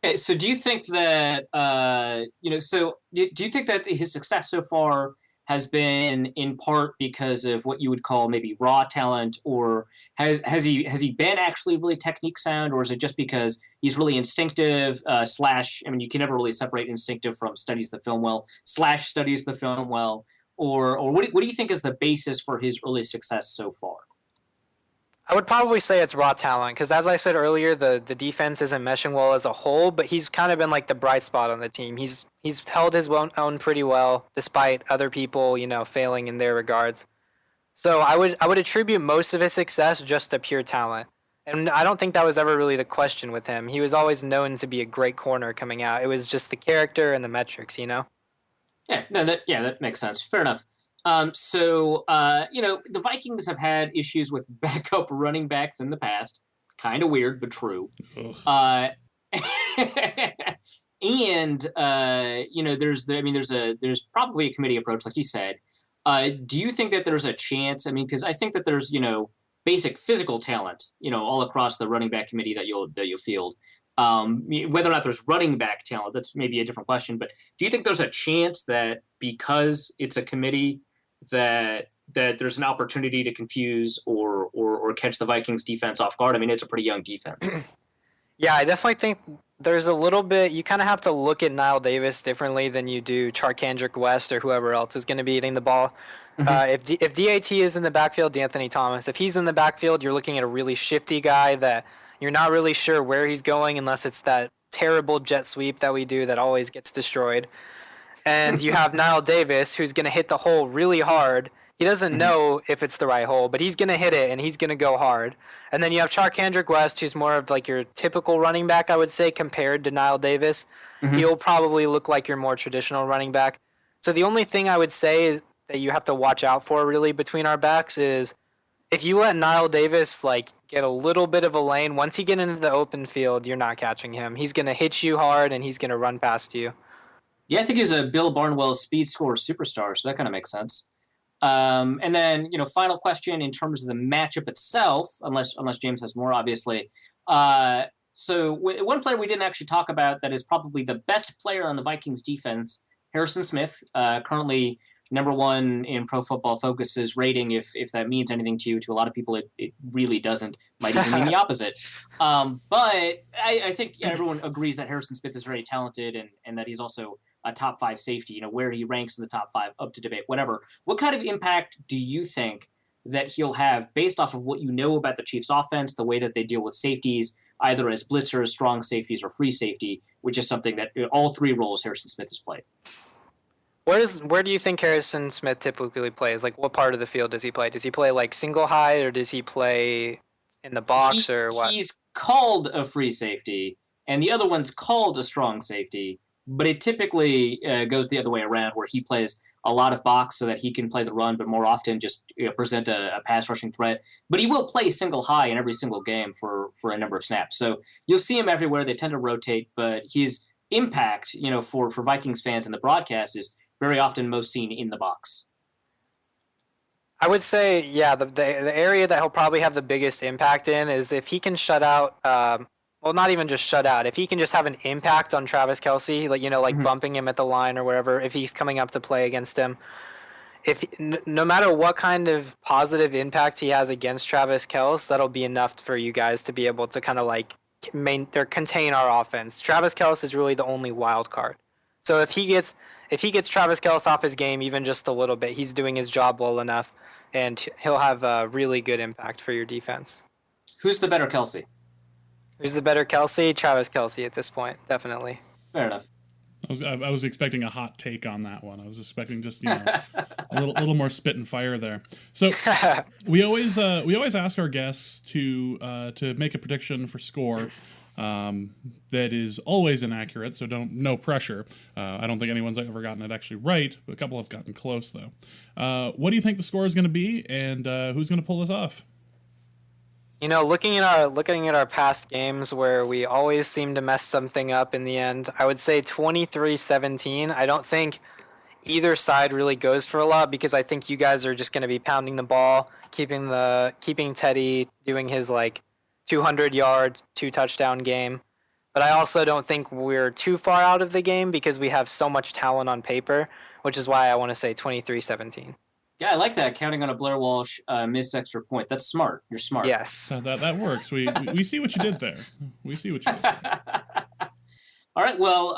Okay, so do you think that do you think that his success so far has been in part because of what you would call maybe raw talent, or has he been actually really technique sound, or is it just because he's really instinctive you can never really separate instinctive from studies the film well or what do you think is the basis for his early success so far? I would probably say it's raw talent because, as I said earlier, the defense isn't meshing well as a whole, but he's kind of been like the bright spot on the team. He's held his own pretty well despite other people, failing in their regards. So I would attribute most of his success just to pure talent. And I don't think that was ever really the question with him. He was always known to be a great corner coming out. It was just the character and the metrics, you know? Yeah, no, that makes sense. Fair enough. The Vikings have had issues with backup running backs in the past. Kind of weird, but true. Uh, there's probably a committee approach, like you said. Do you think that there's a chance? I mean, because I think that there's basic physical talent, all across the running back committee that you'll field. Whether or not there's running back talent, that's maybe a different question. But do you think there's a chance that because it's a committee that there's an opportunity to confuse or catch the Vikings defense off guard? I mean, it's a pretty young defense. Yeah, I definitely think there's a little bit. You kind of have to look at Nile Davis differently than you do Charkandrick West or whoever else is going to be eating the ball. Mm-hmm. If DAT is in the backfield, D'Anthony Thomas. If he's in the backfield, you're looking at a really shifty guy that you're not really sure where he's going unless it's that terrible jet sweep that we do that always gets destroyed. And you have Nile Davis, who's going to hit the hole really hard. He doesn't know if it's the right hole, but he's going to hit it, and he's going to go hard. And then you have Charkandrick West, who's more of like your typical running back, I would say, compared to Nile Davis. Mm-hmm. He'll probably look like your more traditional running back. So the only thing I would say is that you have to watch out for, really, between our backs is if you let Nile Davis get a little bit of a lane, once he gets into the open field, you're not catching him. He's going to hit you hard, and he's going to run past you. Yeah, I think he's a Bill Barnwell speed score superstar, so that kind of makes sense. And then, final question in terms of the matchup itself, unless James has more, obviously. So one player we didn't actually talk about that is probably the best player on the Vikings defense, Harrison Smith, currently number one in Pro Football Focus's rating. If that means anything to you, to a lot of people, it really doesn't. Might even mean the opposite. But I think everyone agrees that Harrison Smith is very talented and that he's also a top 5 safety, where he ranks in the top 5, up to debate, whatever. What kind of impact do you think that he'll have based off of what you know about the Chiefs offense, the way that they deal with safeties, either as blitzers, strong safeties, or free safety, which is something that all 3 roles Harrison Smith has played? Where do you think Harrison Smith typically plays? Like, what part of the field does he play? Does he play single high, or does he play in the box, or what? He's called a free safety, and the other one's called a strong safety. But it typically goes the other way around, where he plays a lot of box so that he can play the run, but more often just present a pass rushing threat. But he will play single high in every single game for a number of snaps. So you'll see him everywhere. They tend to rotate, but his impact, for Vikings fans in the broadcast is very often most seen in the box. I would say, yeah, the area that he'll probably have the biggest impact in is if he can shut out. Well, not even just shut out. If he can just have an impact on Travis Kelce, bumping him at the line or wherever, if he's coming up to play against him, no matter what kind of positive impact he has against Travis Kelce, that'll be enough for you guys to be able to kind of contain our offense. Travis Kelce is really the only wild card. So if he gets Travis Kelce off his game even just a little bit, he's doing his job well enough, and he'll have a really good impact for your defense. Who's the better Kelce? Who's the better Kelce? Travis Kelce at this point, definitely. Fair enough. I was expecting a hot take on that one. I was expecting just a little more spit and fire there. So we always ask our guests to make a prediction for score that is always inaccurate. So no pressure. I don't think anyone's ever gotten it actually right, but a couple have gotten close though. What do you think the score is going to be, and who's going to pull this off? Looking at our past games where we always seem to mess something up in the end, I would say 23-17. I don't think either side really goes for a lot because I think you guys are just going to be pounding the ball, keeping Teddy doing his 200 yards, 2 touchdown game. But I also don't think we're too far out of the game because we have so much talent on paper, which is why I want to say 23-17. Yeah, I like that. Counting on a Blair Walsh missed extra point. That's smart. You're smart. Yes. That works. We see what you did there. We see what you did there. All right. Well,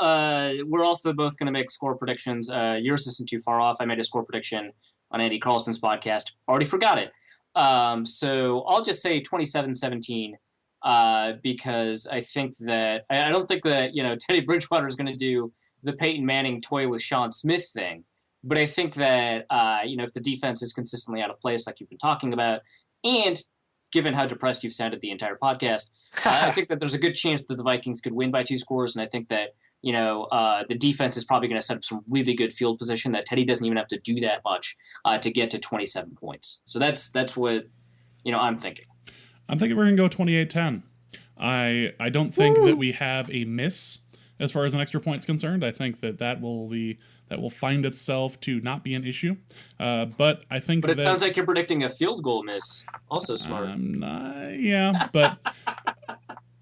we're also both going to make score predictions. Yours isn't too far off. I made a score prediction on Andy Carlson's podcast. Already forgot it. So I'll just say 27-17 because I think that I don't think that Teddy Bridgewater is going to do the Peyton Manning toy with Sean Smith thing. But I think that, if the defense is consistently out of place, like you've been talking about, and given how depressed you've sounded the entire podcast, I think that there's a good chance that the Vikings could win by 2 scores. And I think that, the defense is probably going to set up some really good field position that Teddy doesn't even have to do that much to get to 27 points. So that's what, I'm thinking. I'm thinking we're going to go 28-10. I don't think that we have a miss as far as an extra point's concerned. I think that will find itself to not be an issue. But I think. But it sounds like you're predicting a field goal miss. Also smart. Yeah, but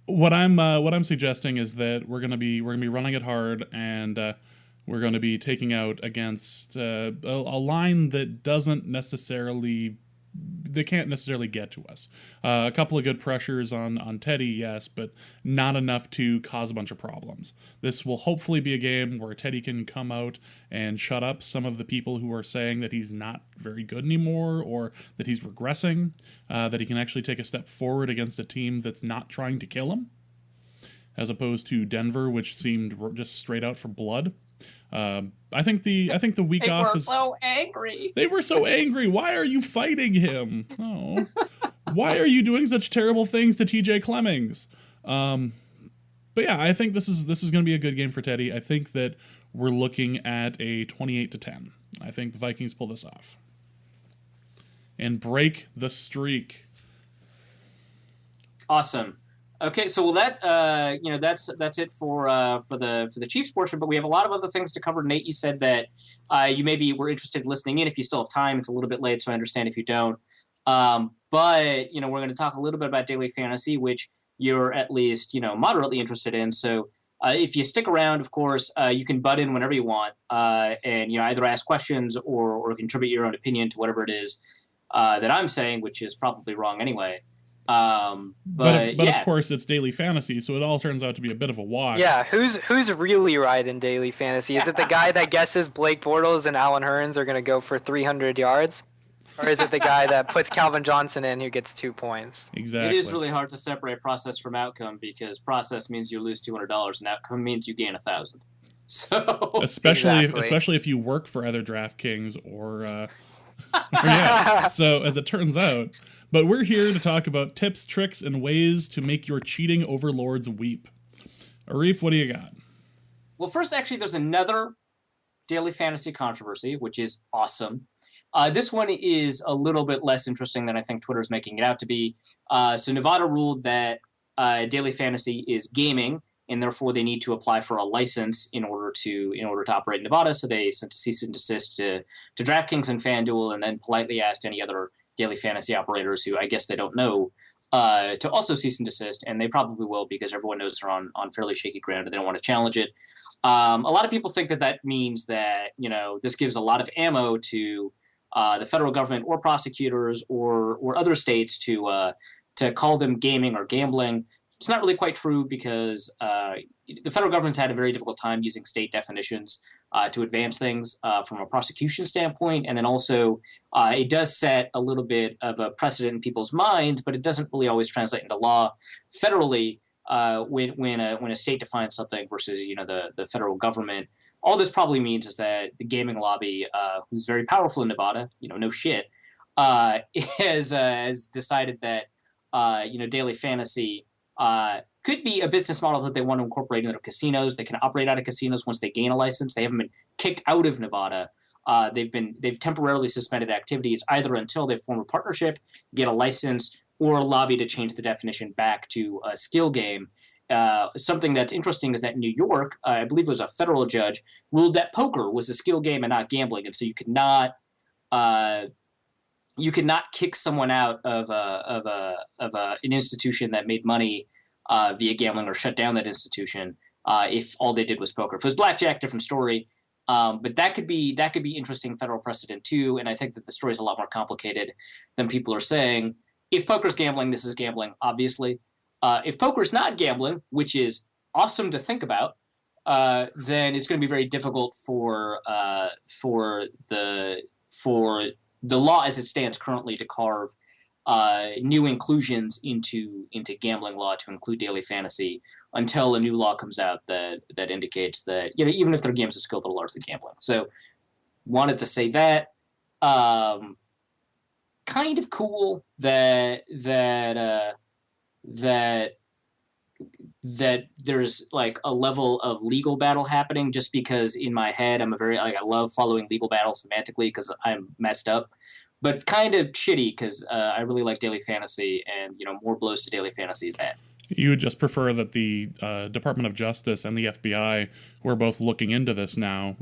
what I'm suggesting is that we're gonna be running it hard, and we're going to be taking out against a line that can't necessarily get to us. A couple of good pressures on Teddy, yes, but not enough to cause a bunch of problems. This will hopefully be a game where Teddy can come out and shut up some of the people who are saying that he's not very good anymore or that he's regressing, that he can actually take a step forward against a team that's not trying to kill him, as opposed to Denver, which seemed just straight out for blood. I think the week off is. They were so angry. They were so angry. Why are you fighting him? Oh, why are you doing such terrible things to TJ Clemmings? But yeah, I think this is going to be a good game for Teddy. I think that we're looking at a 28-10. I think the Vikings pull this off and break the streak. Awesome. Okay, so that's it for the Chiefs portion, but we have a lot of other things to cover. Nate, you said that you maybe were interested in listening in if you still have time. It's a little bit late, so I understand if you don't. But we're going to talk a little bit about daily fantasy, which you're at least moderately interested in. So if you stick around, of course, you can butt in whenever you want, and either ask questions or contribute your own opinion to whatever it is that I'm saying, which is probably wrong anyway. But of course it's daily fantasy, so it all turns out to be a bit of a wash. Yeah, who's really right in daily fantasy? Is it the guy that guesses Blake Bortles and Allen Hurns are going to go for 300 yards? Or is it the guy that puts Calvin Johnson in who gets 2 points? Exactly. It is really hard to separate process from outcome because process means you lose $200 and outcome means you gain $1,000. So especially if you work for either DraftKings or yeah. So as it turns out. But we're here to talk about tips, tricks, and ways to make your cheating overlords weep. Arif, what do you got? Well, first, actually, there's another daily fantasy controversy, which is awesome. This one is a little bit less interesting than I think Twitter's making it out to be. So Nevada ruled that daily fantasy is gaming, and therefore they need to apply for a license in order to operate in Nevada. So they sent a cease and desist to DraftKings and FanDuel, and then politely asked any other daily fantasy operators who I guess they don't know to also cease and desist, and they probably will because everyone knows they're on fairly shaky ground and they don't want to challenge it. A lot of people think that means that this gives a lot of ammo to the federal government or prosecutors or other states to call them gaming or gambling. It's not really quite true because the federal government's had a very difficult time using state definitions to advance things from a prosecution standpoint. And then also it does set a little bit of a precedent in people's minds, but it doesn't really always translate into law federally when a state defines something versus, the federal government. All this probably means is that the gaming lobby, who's very powerful in Nevada, no shit, has decided that, daily fantasy could be a business model that they want to incorporate into casinos. They can operate out of casinos once they gain a license. They haven't been kicked out of Nevada. They've temporarily suspended activities either until they form a partnership, get a license, or lobby to change the definition back to a skill game. Something that's interesting is that New York, I believe it was a federal judge, ruled that poker was a skill game and not gambling, and so you could not kick someone out of an institution that made money via gambling or shut down that institution if all they did was poker. If it was blackjack, different story. But that could be interesting federal precedent too. And I think that the story is a lot more complicated than people are saying. If poker's gambling, this is gambling, obviously. If poker's not gambling, which is awesome to think about, then it's going to be very difficult for the law as it stands currently to carve new inclusions into gambling law to include daily fantasy until a new law comes out that indicates that even if their games of skill, they're largely gambling. So wanted to say that. Kind of cool that there's like a level of legal battle happening, just because in my head I love following legal battles semantically because I'm messed up, but kind of shitty because I really like daily fantasy, and more blows to daily fantasy is bad. You would just prefer that the Department of Justice and the FBI, who are both looking into this now,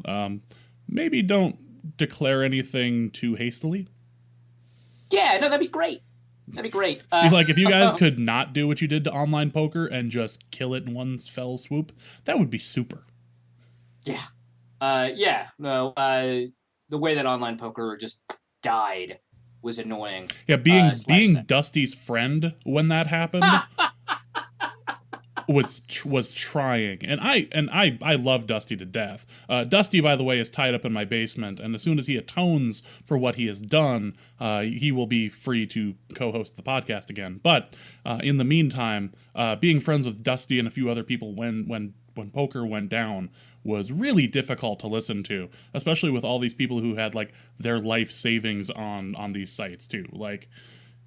maybe don't declare anything too hastily? Yeah, no, that'd be great. That'd be great. Like, if you guys could not do what you did to online poker and just kill it in one fell swoop, that would be super. Yeah. No, the way that online poker just died was annoying. Yeah, being Dusty's friend when that happened was trying, and I love Dusty to death. Dusty, by the way, is tied up in my basement, and as soon as he atones for what he has done, he will be free to co-host the podcast again. But in the meantime, being friends with Dusty and a few other people when poker went down was really difficult to listen to, especially with all these people who had like their life savings on these sites too. Like,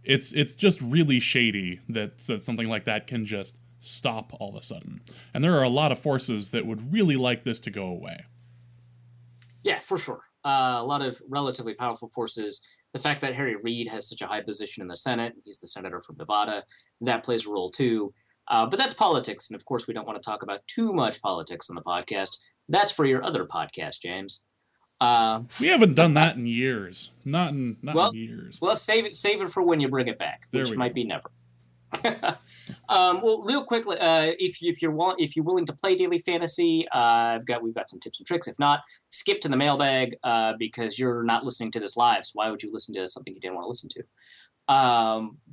it's just really shady that something like that can just stop all of a sudden. And there are a lot of forces that would really like this to go away. Yeah, for sure. A lot of relatively powerful forces. The fact that Harry Reid has such a high position in the Senate, he's the senator from Nevada, that plays a role too. But that's politics, and of course we don't want to talk about too much politics on the podcast. That's for your other podcast, James. We haven't done that in years. Not in years. Well, save it for when you bring it back, which might be never. Well, real quickly, if you're willing to play daily fantasy, we've got some tips and tricks. If not, skip to the mailbag because you're not listening to this live. So why would you listen to something you didn't want to listen to?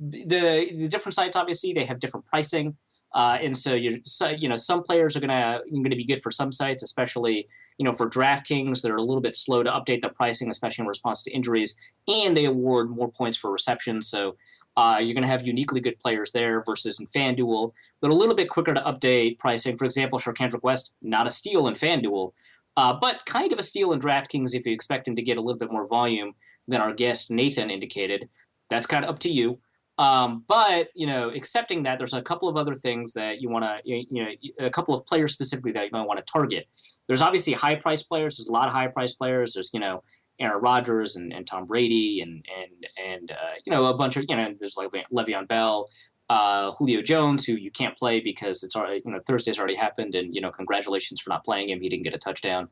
The different sites, obviously, they have different pricing, and so some players are gonna be good for some sites, especially for DraftKings. They're a little bit slow to update their pricing, especially in response to injuries, and they award more points for reception. So you're going to have uniquely good players there versus in FanDuel. They're a little bit quicker to update pricing. For example, Sharkandrick West, not a steal in FanDuel, but kind of a steal in DraftKings if you expect him to get a little bit more volume than our guest Nathan indicated. That's kind of up to you. But accepting that, there's a couple of other things that you want to, a couple of players specifically that you might want to target. There's obviously high-priced players. There's a lot of high-priced players. There's, Aaron Rodgers and Tom Brady and a bunch of, there's like Le'Veon Bell, Julio Jones, who you can't play because it's already, Thursday's already happened, and congratulations for not playing him. He didn't get a touchdown.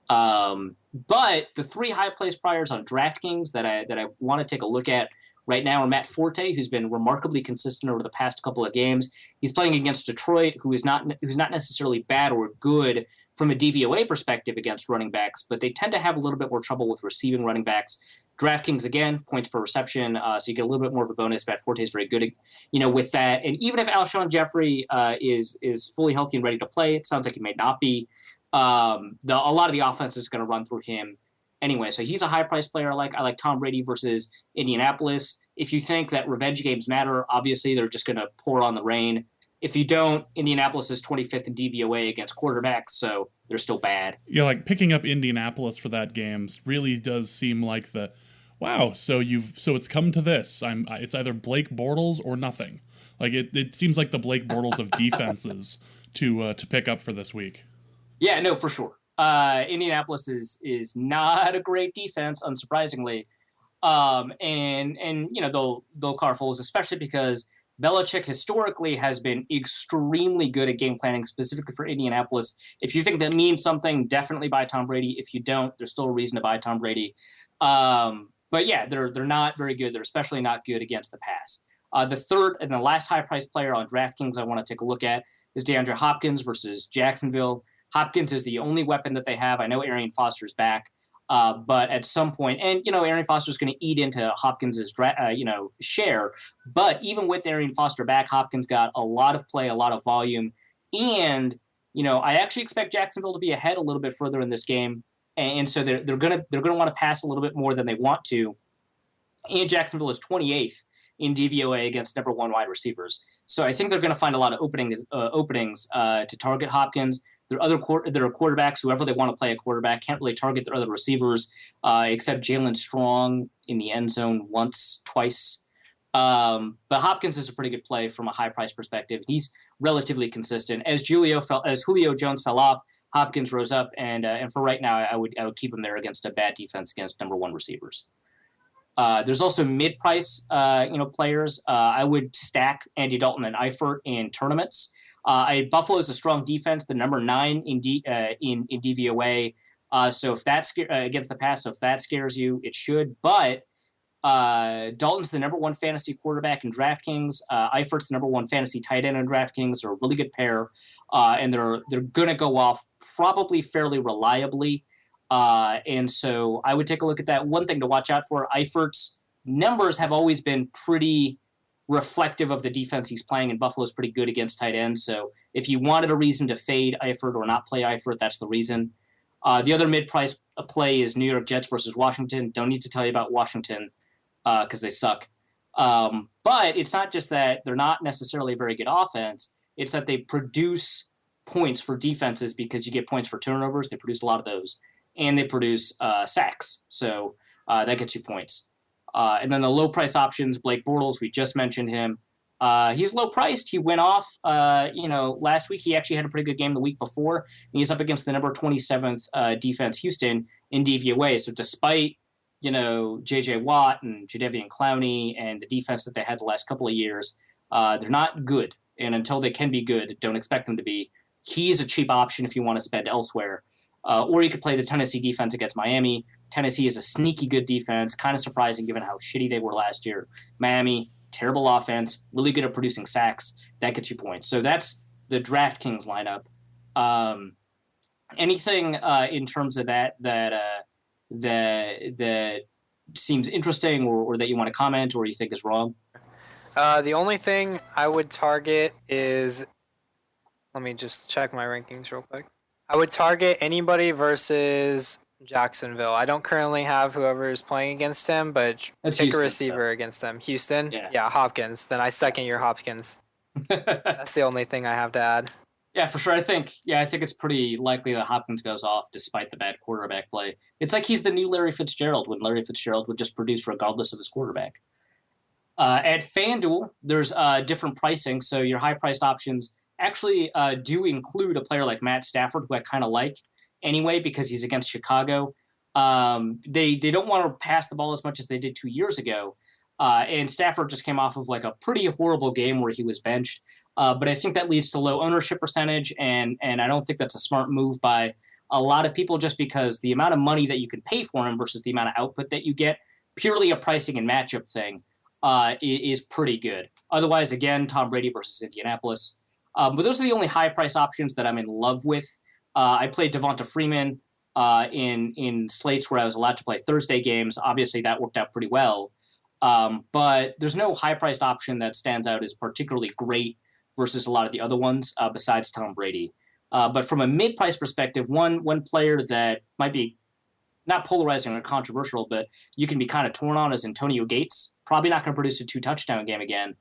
But the three high-priced players on DraftKings that I want to take a look at right now are Matt Forte, who's been remarkably consistent over the past couple of games. He's playing against Detroit, who's not necessarily bad or good from a DVOA perspective against running backs, but they tend to have a little bit more trouble with receiving running backs. DraftKings, again, points per reception, so you get a little bit more of a bonus. Matt Forte is very good, with that. And even if Alshon Jeffrey is fully healthy and ready to play, it sounds like he may not be. A lot of the offense is going to run through him anyway. So he's a high-priced player. I like Tom Brady versus Indianapolis. If you think that revenge games matter, obviously they're just going to pour on the rain. If you don't, Indianapolis is 25th in DVOA against quarterbacks, so they're still bad. Yeah, like picking up Indianapolis for that game really does seem like wow. So it's come to this. It's either Blake Bortles or nothing. Like it seems like the Blake Bortles of defenses to pick up for this week. Yeah, no, for sure. Indianapolis is not a great defense, unsurprisingly, and they'll carve holes, especially because Belichick historically has been extremely good at game planning, specifically for Indianapolis. If you think that means something, definitely buy Tom Brady. If you don't, there's still a reason to buy Tom Brady. But yeah, they're not very good. They're especially not good against the pass. The third and the last high-priced player on DraftKings I want to take a look at is DeAndre Hopkins versus Jacksonville. Hopkins is the only weapon that they have. I know Arian Foster's back, but at some point, and Arian Foster's going to eat into Hopkins's share. But even with Arian Foster back, Hopkins got a lot of play, a lot of volume, and I actually expect Jacksonville to be ahead a little bit further in this game, and so they're going to want to pass a little bit more than they want to. And Jacksonville is 28th in DVOA against number one wide receivers. So I think they're going to find a lot of openings to target Hopkins. There are quarterbacks, whoever they want to play a quarterback, can't really target their other receivers, except Jalen Strong in the end zone twice. But Hopkins is a pretty good play from a high price perspective. He's relatively consistent. As Julio Jones fell off, Hopkins rose up, and for right now, I would keep him there against a bad defense against number one receivers. There's also mid-price, players. I would stack Andy Dalton and Eifert in tournaments. Buffalo is a strong defense, the number 9 in DVOA. So if that's against the pass, so if that scares you, it should. But Dalton's the number 1 fantasy quarterback in DraftKings. Eifert's the number 1 fantasy tight end in DraftKings. They're a really good pair, and they're gonna go off probably fairly reliably. And so I would take a look at that. One thing to watch out for: Eifert's numbers have always been pretty reflective of the defense he's playing, and Buffalo's pretty good against tight ends. So if you wanted a reason to fade Eifert or not play Eifert, that's the reason. The other mid-price play is New York Jets versus Washington. Don't need to tell you about Washington because they suck. But it's not just that they're not necessarily a very good offense. It's that they produce points for defenses because you get points for turnovers. They produce a lot of those. And they produce sacks. So that gets you points. And then the low-price options, Blake Bortles, we just mentioned him. He's low-priced. He went off, last week. He actually had a pretty good game the week before. And he's up against the number 27th defense, Houston, in DVOA. So despite, J.J. Watt and Jadeveon Clowney and the defense that they had the last couple of years, they're not good. And until they can be good, don't expect them to be. He's a cheap option if you want to spend elsewhere. Or you could play the Tennessee defense against Miami. Tennessee is a sneaky good defense, kind of surprising given how shitty they were last year. Miami, terrible offense, really good at producing sacks. That gets you points. So that's the DraftKings lineup. Anything in terms of that seems interesting or that you want to comment or you think is wrong? The only thing I would target is, let me just check my rankings real quick. I would target anybody versus Jacksonville. I don't currently have whoever is playing against him, but That's pick Houston, a receiver against them. Houston? Yeah, Hopkins. Then I second your Hopkins. That's the only thing I have to add. Yeah, for sure. I think it's pretty likely that Hopkins goes off despite the bad quarterback play. It's like he's the new Larry Fitzgerald when Larry Fitzgerald would just produce regardless of his quarterback. At FanDuel, there's different pricing, so your high-priced options actually do include a player like Matt Stafford, who I kind of like anyway because he's against Chicago. They don't want to pass the ball as much as they did 2 years ago, and Stafford just came off of like a pretty horrible game where he was benched. But I think that leads to low ownership percentage, and I don't think that's a smart move by a lot of people just because the amount of money that you can pay for him versus the amount of output that you get, purely a pricing and matchup thing, is pretty good. Otherwise, again, Tom Brady versus Indianapolis. But those are the only high-price options that I'm in love with. I played Devonta Freeman in slates where I was allowed to play Thursday games. Obviously, that worked out pretty well. But there's no high-priced option that stands out as particularly great versus a lot of the other ones besides Tom Brady. But from a mid-price perspective, one player that might be not polarizing or controversial, but you can be kind of torn on is Antonio Gates. Probably not going to produce a 2-touchdown game again.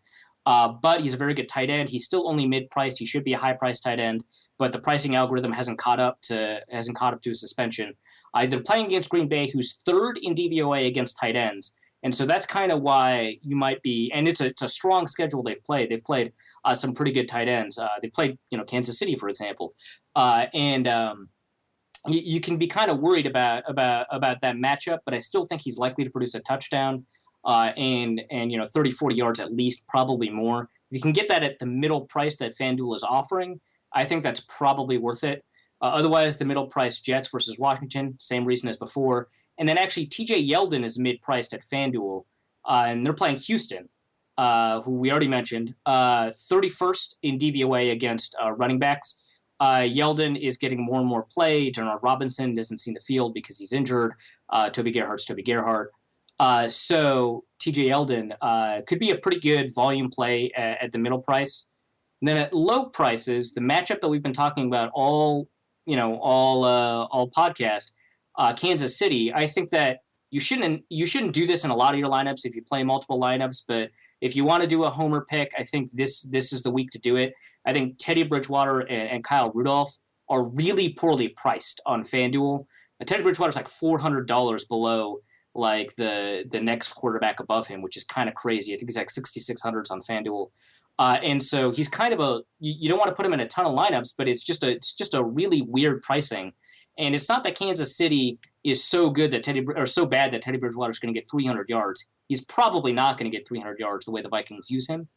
But he's a very good tight end. He's still only mid-priced. He should be a high-priced tight end, but the pricing algorithm hasn't caught up to a suspension. They're playing against Green Bay, who's 3rd in DVOA against tight ends, and so that's kind of why you might be. And it's a strong schedule they've played. They've played some pretty good tight ends. They've played Kansas City, for example, and you can be kind of worried about that matchup. But I still think he's likely to produce a touchdown. And 30, 40 yards at least, probably more. If you can get that at the middle price that FanDuel is offering, I think that's probably worth it. Otherwise, the middle price Jets versus Washington, same reason as before. And then actually TJ Yeldon is mid-priced at FanDuel, and they're playing Houston, who we already mentioned, 31st in DVOA against running backs. Yeldon is getting more and more play. Denard Robinson doesn't see the field because he's injured. Toby Gerhart. So TJ Yeldon to be a pretty good volume play at the middle price. And then at low prices, the matchup that we've been talking about all podcast, Kansas City, I think that you shouldn't do this in a lot of your lineups if you play multiple lineups, but if you want to do a homer pick, I think this is the week to do it. I think Teddy Bridgewater and Kyle Rudolph are really poorly priced on FanDuel. Teddy Bridgewater's like $400 below like the next quarterback above him, which is kind of crazy. I think he's like 6,600s on FanDuel. And so he's kind of you don't want to put him in a ton of lineups, but it's just a really weird pricing. And it's not that Kansas City is so good that so bad that Teddy Bridgewater's going to get 300 yards. He's probably not going to get 300 yards the way the Vikings use him.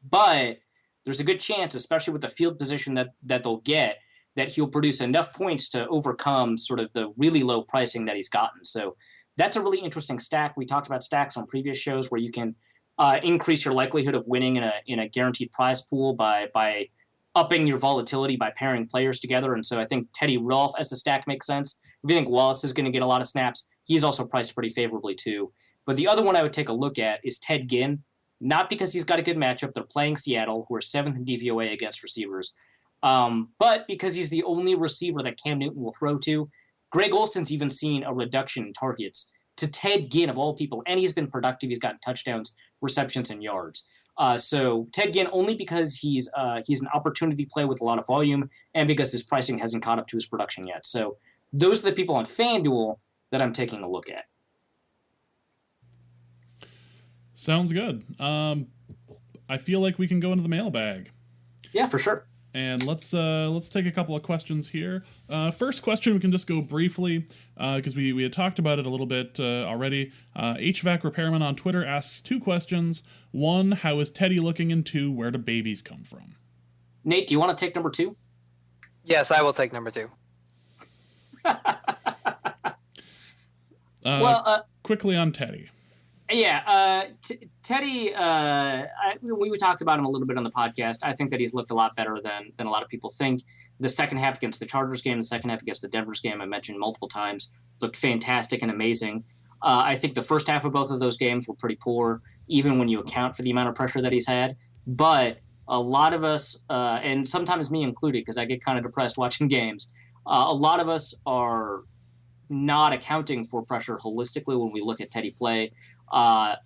But there's a good chance, especially with the field position that they'll get, that he'll produce enough points to overcome sort of the really low pricing that he's gotten. So that's a really interesting stack. We talked about stacks on previous shows where you can increase your likelihood of winning in a guaranteed prize pool by upping your volatility by pairing players together. And so I think Teddy Rolfe as a stack makes sense. If you think Wallace is going to get a lot of snaps, he's also priced pretty favorably too. But the other one I would take a look at is Ted Ginn, not because he's got a good matchup. They're playing Seattle, who are 7th in DVOA against receivers, but because he's the only receiver that Cam Newton will throw to. Greg Olson's even seen a reduction in targets to Ted Ginn, of all people, and he's been productive. He's gotten touchdowns, receptions, and yards. So Ted Ginn, only because he's an opportunity play with a lot of volume and because his pricing hasn't caught up to his production yet. So those are the people on FanDuel that I'm taking a look at. Sounds good. I feel like we can go into the mailbag. Yeah, for sure. And let's take a couple of questions here. First question, we can just go briefly because we had talked about it a little bit already. HVAC Repairman on Twitter asks 2 questions. 1, how is Teddy looking? And 2, where do babies come from? Nate, do you want to take number 2? Yes, I will take number 2. Quickly on Teddy. Yeah, Teddy, we talked about him a little bit on the podcast. I think that he's looked a lot better than a lot of people think. The second half against the Chargers game, the second half against the Denver's game, I mentioned multiple times, looked fantastic and amazing. I think the first half of both of those games were pretty poor, even when you account for the amount of pressure that he's had. But a lot of us, and sometimes me included, because I get kind of depressed watching games, a lot of us are not accounting for pressure holistically when we look at Teddy play. I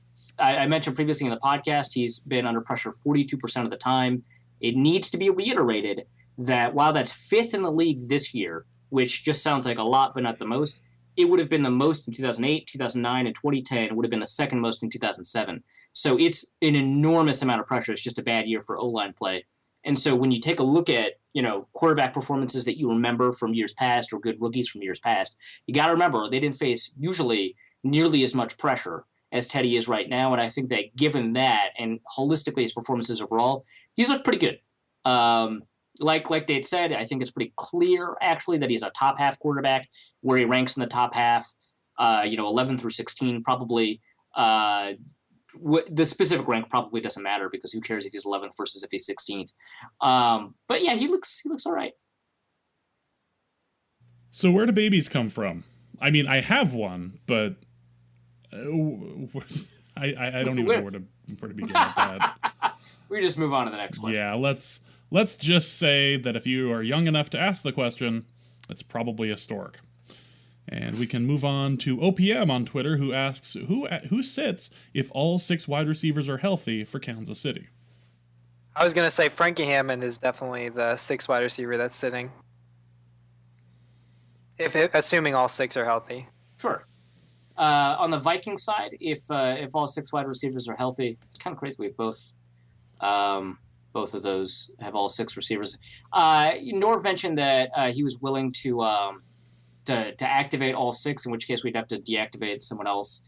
mentioned previously in the podcast, he's been under pressure 42% of the time. It needs to be reiterated that while that's 5th in the league this year, which just sounds like a lot but not the most, it would have been the most in 2008, 2009, and 2010. It would have been the second most in 2007. So it's an enormous amount of pressure. It's just a bad year for O-line play. And so when you take a look at, quarterback performances that you remember from years past or good rookies from years past, you got to remember they didn't face usually nearly as much pressure as Teddy is right now. And I think that given that and holistically his performances overall, he's looked pretty good. Like Dave said, I think it's pretty clear actually that he's a top half quarterback where he ranks in the top half, 11 through 16 probably. The specific rank probably doesn't matter because who cares if he's 11th versus if he's 16th. But yeah, he looks all right. So where do babies come from? I mean, I have one, but I don't even know where to begin with that. We just move on to the next question. Yeah, let's just say that if you are young enough to ask the question, it's probably a stork. And we can move on to OPM on Twitter, who asks, who sits if all 6 wide receivers are healthy for Kansas City? I was going to say Frankie Hammond is definitely the 6th wide receiver that's sitting. Assuming all 6 are healthy. Sure. On the Vikings side, if all 6 wide receivers are healthy, it's kind of crazy. We have both of those have all 6 receivers. Norv mentioned that he was willing to activate all 6, in which case we'd have to deactivate someone else,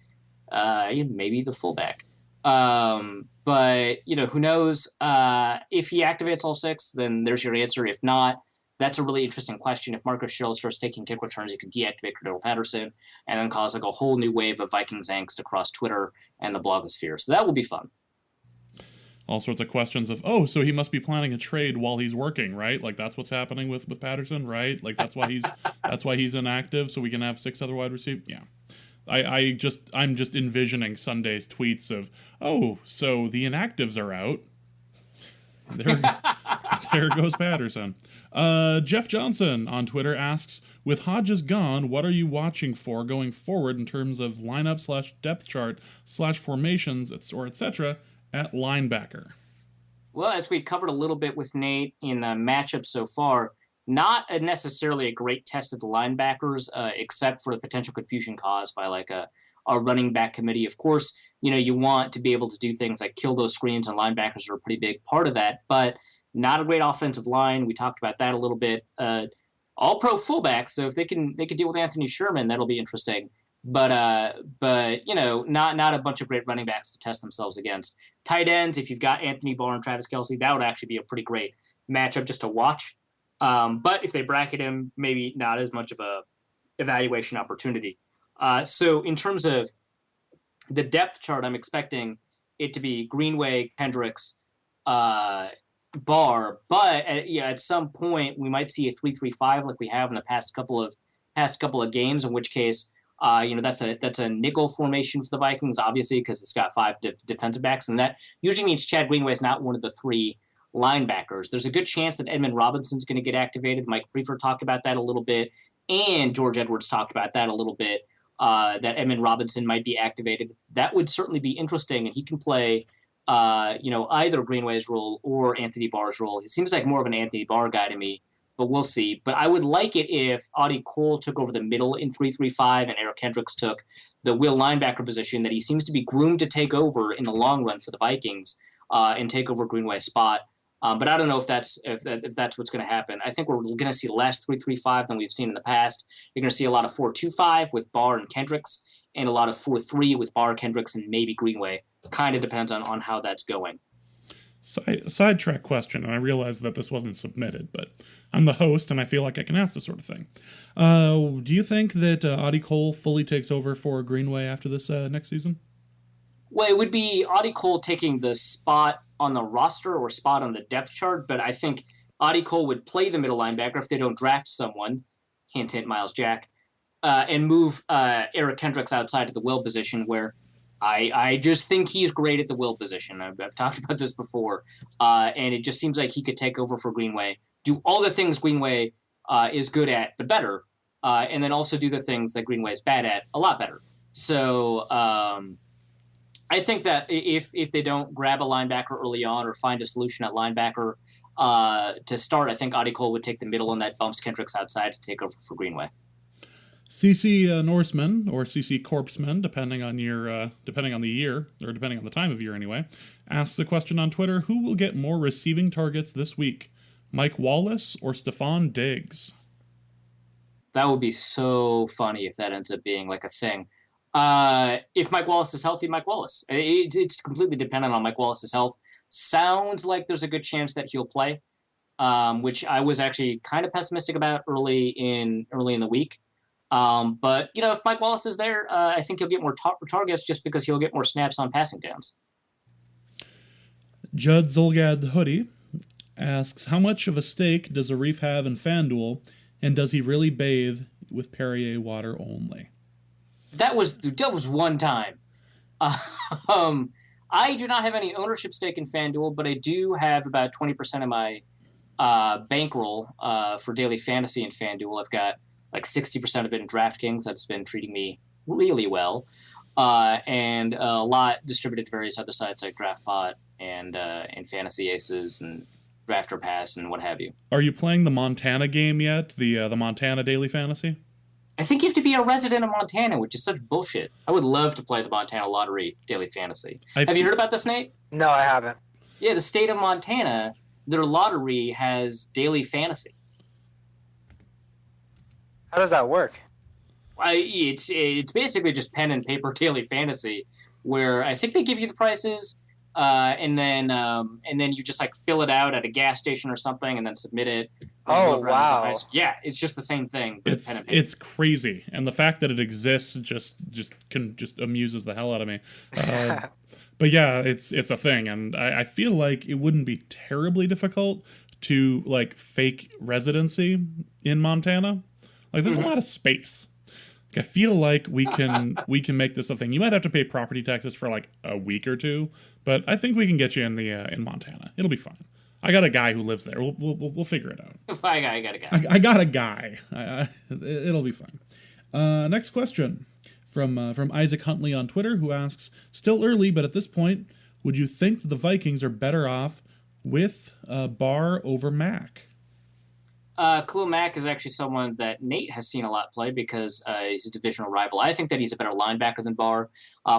maybe the fullback. But who knows? If he activates all 6, then there's your answer. If not, that's a really interesting question. If Marcus Sherrill starts taking kick returns, you can deactivate Cordell Patterson and then cause like a whole new wave of Vikings angst across Twitter and the blogosphere. So that will be fun. All sorts of questions of, so he must be planning a trade while he's working, right? Like that's what's happening with Patterson, right? Like that's why he's inactive, so we can have 6 other wide receivers. Yeah. I'm just envisioning Sunday's tweets of, so the inactives are out. There goes Patterson. Jeff Johnson on Twitter asks, with Hodges gone, what are you watching for going forward in terms of lineup / depth chart / formations or etc. at linebacker? Well, as we covered a little bit with Nate in matchups so far, not necessarily a great test of the linebackers, except for the potential confusion caused by like a running back committee. Of course, you want to be able to do things like kill those screens, and linebackers are a pretty big part of that, but not a great offensive line. We talked about that a little bit. All pro fullbacks, so if they can deal with Anthony Sherman, that'll be interesting. But not a bunch of great running backs to test themselves against. Tight ends, if you've got Anthony Barr and Travis Kelce, that would actually be a pretty great matchup just to watch. But if they bracket him, maybe not as much of a evaluation opportunity. So in terms of the depth chart, I'm expecting it to be Greenway, Kendricks, Barr, but at some point we might see a 3-3-5 like we have in the past couple of games. In which case, that's a nickel formation for the Vikings, obviously, because it's got 5 defensive backs, and that usually means Chad Greenway is not one of the 3 linebackers. There's a good chance that Edmund Robinson's going to get activated. Mike Prefer talked about that a little bit, and George Edwards talked about that a little bit. That Edmund Robinson might be activated. That would certainly be interesting, and he can play either Greenway's role or Anthony Barr's role. He seems like more of an Anthony Barr guy to me, but we'll see. But I would like it if Audie Cole took over the middle in 3-3-5 and Eric Kendricks took the will linebacker position that he seems to be groomed to take over in the long run for the Vikings and take over Greenway's spot. But I don't know if that's what's going to happen. I think we're going to see less 3-3-5 than we've seen in the past. You're going to see a lot of 4-2-5 with Barr and Kendricks, and a lot of 4-3 with Barr, Kendricks, and maybe Greenway. Kind of depends on how that's going. Sidetrack question, and I realize that this wasn't submitted, but I'm the host, and I feel like I can ask this sort of thing. Do you think that Audie Cole fully takes over for Greenway after this next season? Well, it would be Audie Cole taking the spot on the roster or spot on the depth chart, but I think Audie Cole would play the middle linebacker if they don't draft someone, hint, hint, Miles Jack, and move Eric Kendricks outside of the will position, where I just think he's great at the will position. I've talked about this before, and it just seems like he could take over for Greenway, do all the things Greenway is good at, but better, and then also do the things that Greenway is bad at a lot better. So I think that if they don't grab a linebacker early on or find a solution at linebacker to start, I think Audie Cole would take the middle, and that bumps Kendricks outside to take over for Greenway. CC Norseman, or CC Corpseman, depending on the year, or depending on the time of year anyway, asks the question on Twitter: who will get more receiving targets this week, Mike Wallace or Stephon Diggs? That would be so funny if that ends up being like a thing. If Mike Wallace is healthy, Mike Wallace. It's completely dependent on Mike Wallace's health. Sounds like there's a good chance that he'll play, which I was actually kind of pessimistic about early in the week. But if Mike Wallace is there, I think he'll get more targets just because he'll get more snaps on passing downs. Judd Zolgad Hoodie asks, how much of a stake does Arif have in FanDuel, and does he really bathe with Perrier water only? That was one time. I do not have any ownership stake in FanDuel, but I do have about 20% of my bankroll for daily fantasy in FanDuel. I've got like 60% of it in DraftKings. That's been treating me really well. And a lot distributed to various other sites like DraftPot and Fantasy Aces and Drafter Pass and what have you. Are you playing the Montana game yet? The Montana Daily Fantasy? I think you have to be a resident of Montana, which is such bullshit. I would love to play the Montana Lottery Daily Fantasy. Have you heard about this, Nate? No, I haven't. Yeah, the state of Montana, their lottery has daily fantasy. How does that work? It's basically just pen and paper daily fantasy, where I think they give you the prices, and then you just like fill it out at a gas station or something, and then submit it. Oh wow! Yeah, it's just the same thing. It's crazy, and the fact that it exists just amuses the hell out of me. But yeah, it's a thing, and I feel like it wouldn't be terribly difficult to like fake residency in Montana. Like there's a lot of space. Like, I feel like we can make this a thing. You might have to pay property taxes for like a week or two, but I think we can get you in Montana. It'll be fine. I got a guy who lives there. We'll figure it out. I got a guy. I got a guy. It'll be fine. Next question from Isaac Huntley on Twitter, who asks, still early, but at this point, would you think that the Vikings are better off with Barr over Mack? Khalil Mack is actually someone that Nate has seen a lot play because he's a divisional rival. I think that he's a better linebacker than Barr.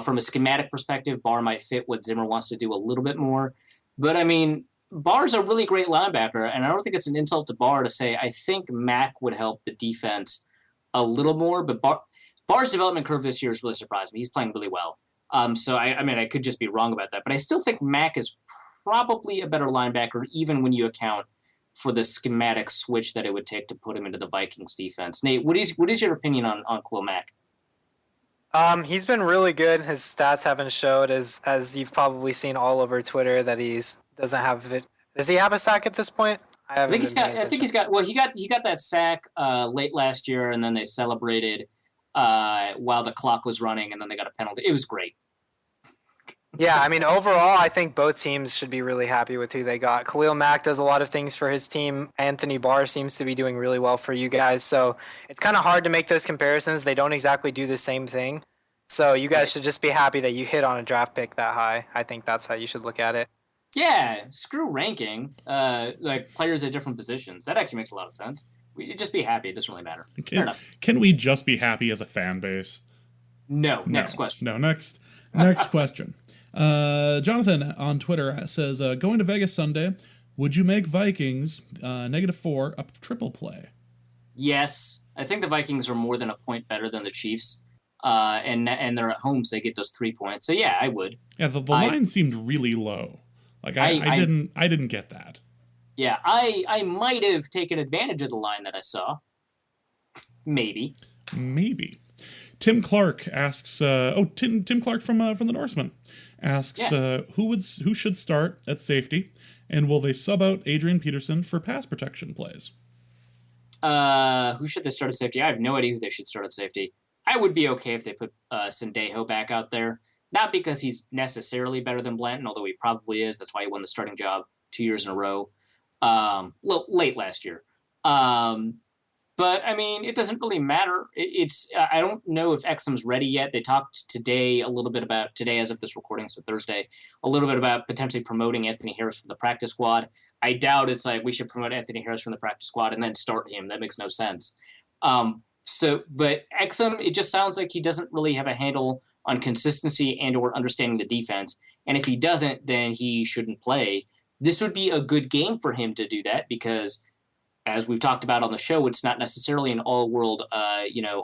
From a schematic perspective, Barr might fit what Zimmer wants to do a little bit more. But, I mean, Barr's a really great linebacker, and I don't think it's an insult to Barr to say I think Mack would help the defense a little more. But Barr's development curve this year has really surprised me. He's playing really well. So, I mean, I could just be wrong about that. But I still think Mack is probably a better linebacker, even when you account for the schematic switch that it would take to put him into the Vikings defense. Nate, what is your opinion on Khalil Mack? He's been really good. His stats haven't showed, as you've probably seen all over Twitter, that doesn't have it. Does he have a sack at this point? I think he's got. Well, he got that sack late last year, and then they celebrated while the clock was running, and then they got a penalty. It was great. Yeah, I mean, overall, I think both teams should be really happy with who they got. Khalil Mack does a lot of things for his team. Anthony Barr seems to be doing really well for you guys. So it's kind of hard to make those comparisons. They don't exactly do the same thing. So you guys should just be happy that you hit on a draft pick that high. I think that's how you should look at it. Yeah, screw ranking. Like players at different positions. That actually makes a lot of sense. We should just be happy. It doesn't really matter. Fair enough. Can we just be happy as a fan base? No. Next question. No, next question. Jonathan on Twitter says, going to Vegas Sunday, would you make Vikings -4 a triple play? Yes. I think the Vikings are more than a point better than the Chiefs. And they're at home, so they get those 3 points. So yeah, I would. Yeah, the line seemed really low. Like I didn't get that. Yeah, I might have taken advantage of the line that I saw. Maybe. Tim Clark asks. Tim Clark from the Norseman asks, who should start at safety, and will they sub out Adrian Peterson for pass protection plays? Who should they start at safety? I have no idea who they should start at safety. I would be okay if they put Sendejo back out there. Not because he's necessarily better than Blanton, although he probably is. That's why he won the starting job 2 years in a row. Late last year. But, I mean, it doesn't really matter. I don't know if Exum's ready yet. They talked today as of this recording, so Thursday, a little bit about potentially promoting Anthony Harris from the practice squad. I doubt it's like we should promote Anthony Harris from the practice squad and then start him. That makes no sense. But Exum, it just sounds like he doesn't really have a handle on consistency and or understanding the defense. And if he doesn't, then he shouldn't play. This would be a good game for him to do that because, as we've talked about on the show, it's not necessarily an all-world,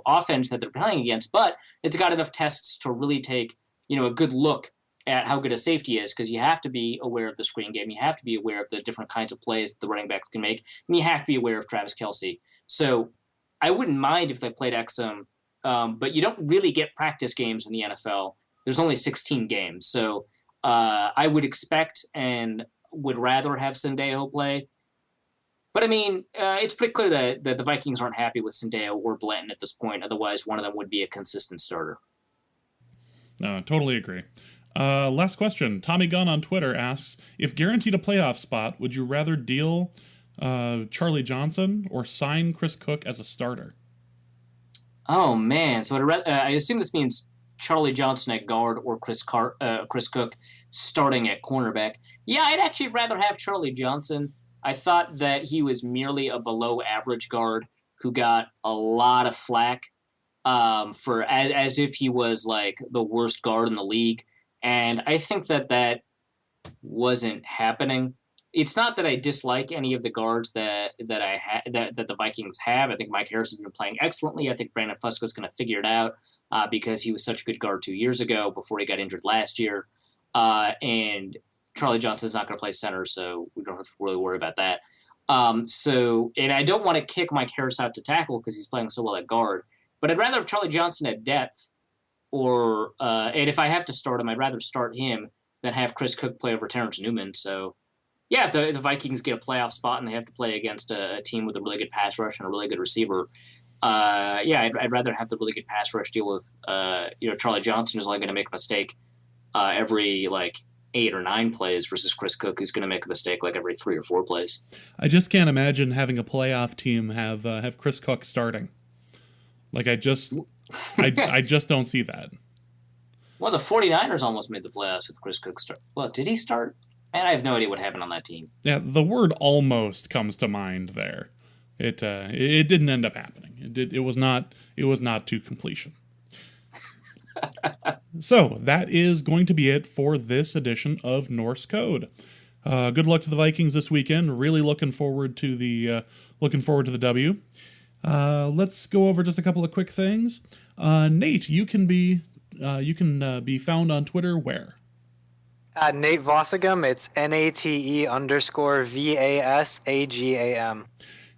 offense that they're playing against, but it's got enough tests to really take, a good look at how good a safety is because you have to be aware of the screen game. You have to be aware of the different kinds of plays that the running backs can make, and you have to be aware of Travis Kelce. So I wouldn't mind if they played Exum, but you don't really get practice games in the NFL. There's only 16 games. So I would expect and would rather have Sendejo play. But, I mean, it's pretty clear that the Vikings aren't happy with Sendejo or Blanton at this point. Otherwise, one of them would be a consistent starter. Totally agree. Last question. Tommy Gunn on Twitter asks, if guaranteed a playoff spot, would you rather deal Charlie Johnson or sign Chris Cook as a starter? Oh, man. So I assume this means Charlie Johnson at guard or Chris Cook starting at cornerback. Yeah, I'd actually rather have Charlie Johnson. I thought that he was merely a below-average guard who got a lot of flack for as if he was like the worst guard in the league, and I think that wasn't happening. It's not that I dislike any of the guards that the Vikings have. I think Mike Harris has been playing excellently. I think Brandon Fusco's going to figure it out because he was such a good guard 2 years ago before he got injured last year, and Charlie Johnson's not going to play center, so we don't have to really worry about that. And I don't want to kick Mike Harris out to tackle because he's playing so well at guard. But I'd rather have Charlie Johnson at depth, and if I have to start him, I'd rather start him than have Chris Cook play over Terrence Newman. So, yeah, if the Vikings get a playoff spot and they have to play against a team with a really good pass rush and a really good receiver, I'd rather have the really good pass rush deal with Charlie Johnson, who's only going to make a mistake every 8 or 9 plays versus Chris Cook, who's going to make a mistake every 3 or 4 plays. I just can't imagine having a playoff team have Chris Cook starting. I just don't see that. Well, the 49ers almost made the playoffs with Chris Cook start. Well, did he start? Man, I have no idea what happened on that team. Yeah, the word almost comes to mind there. It didn't end up happening. It was not to completion. So that is going to be it for this edition of Norse Code. Good luck to the Vikings this weekend. Really looking forward to the W. Let's go over just a couple of quick things. Nate, you can be found on Twitter where? At Nate&nbsp, it's NATE_VASAGAM.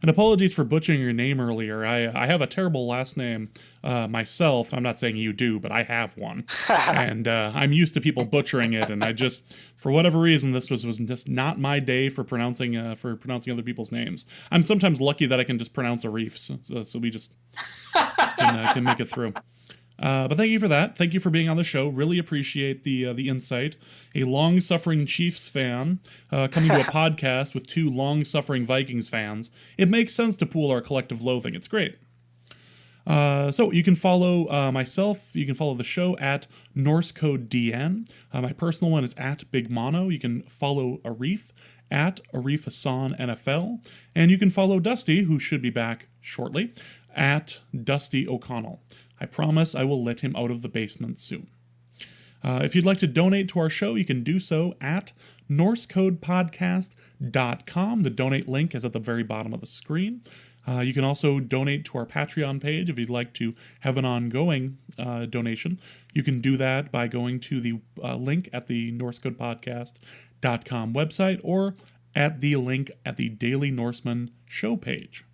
And apologies for butchering your name earlier. I have a terrible last name myself. I'm not saying you do, but I have one. And I'm used to people butchering it, and I just, for whatever reason, this was just not my day for pronouncing other people's names. I'm sometimes lucky that I can just pronounce Arif, so we just can make it through. But thank you for that. Thank you for being on the show. Really appreciate the insight. A long-suffering Chiefs fan coming to a podcast with two long-suffering Vikings fans. It makes sense to pool our collective loathing. It's great. So you can follow myself. You can follow the show at Norse Code DN. My personal one is at Big Mono. You can follow Arif at Arif Hassan NFL. And you can follow Dusty, who should be back shortly, at Dusty O'Connell. I promise I will let him out of the basement soon. If you'd like to donate to our show, you can do so at NorseCodePodcast.com. The donate link is at the very bottom of the screen. You can also donate to our Patreon page if you'd like to have an ongoing donation. You can do that by going to the link at the NorseCodePodcast.com website or at the link at the Daily Norseman show page,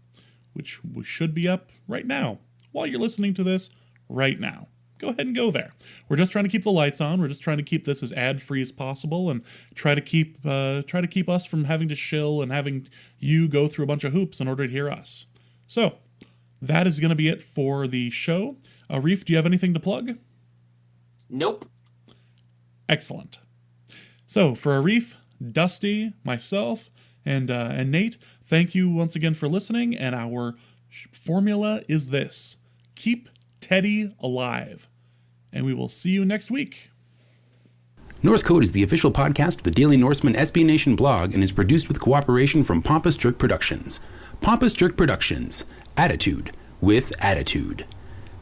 which should be up right now. While you're listening to this right now, go ahead and go there. We're just trying to keep the lights on. We're just trying to keep this as ad-free as possible and try to keep us from having to shill and having you go through a bunch of hoops in order to hear us. So that is going to be it for the show. Arif, do you have anything to plug? Nope. Excellent. So for Arif, Dusty, myself, and Nate, thank you once again for listening. And our formula is this: keep Teddy alive. And we will see you next week. Norse Code is the official podcast of the Daily Norseman SB Nation blog and is produced with cooperation from Pompous Jerk Productions. Pompous Jerk Productions. Attitude with attitude.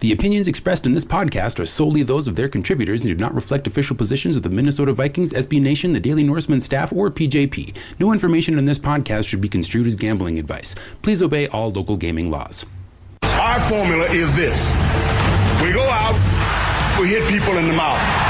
The opinions expressed in this podcast are solely those of their contributors and do not reflect official positions of the Minnesota Vikings, SB Nation, the Daily Norseman staff, or PJP. No information in this podcast should be construed as gambling advice. Please obey all local gaming laws. Our formula is this. We go out, we hit people in the mouth.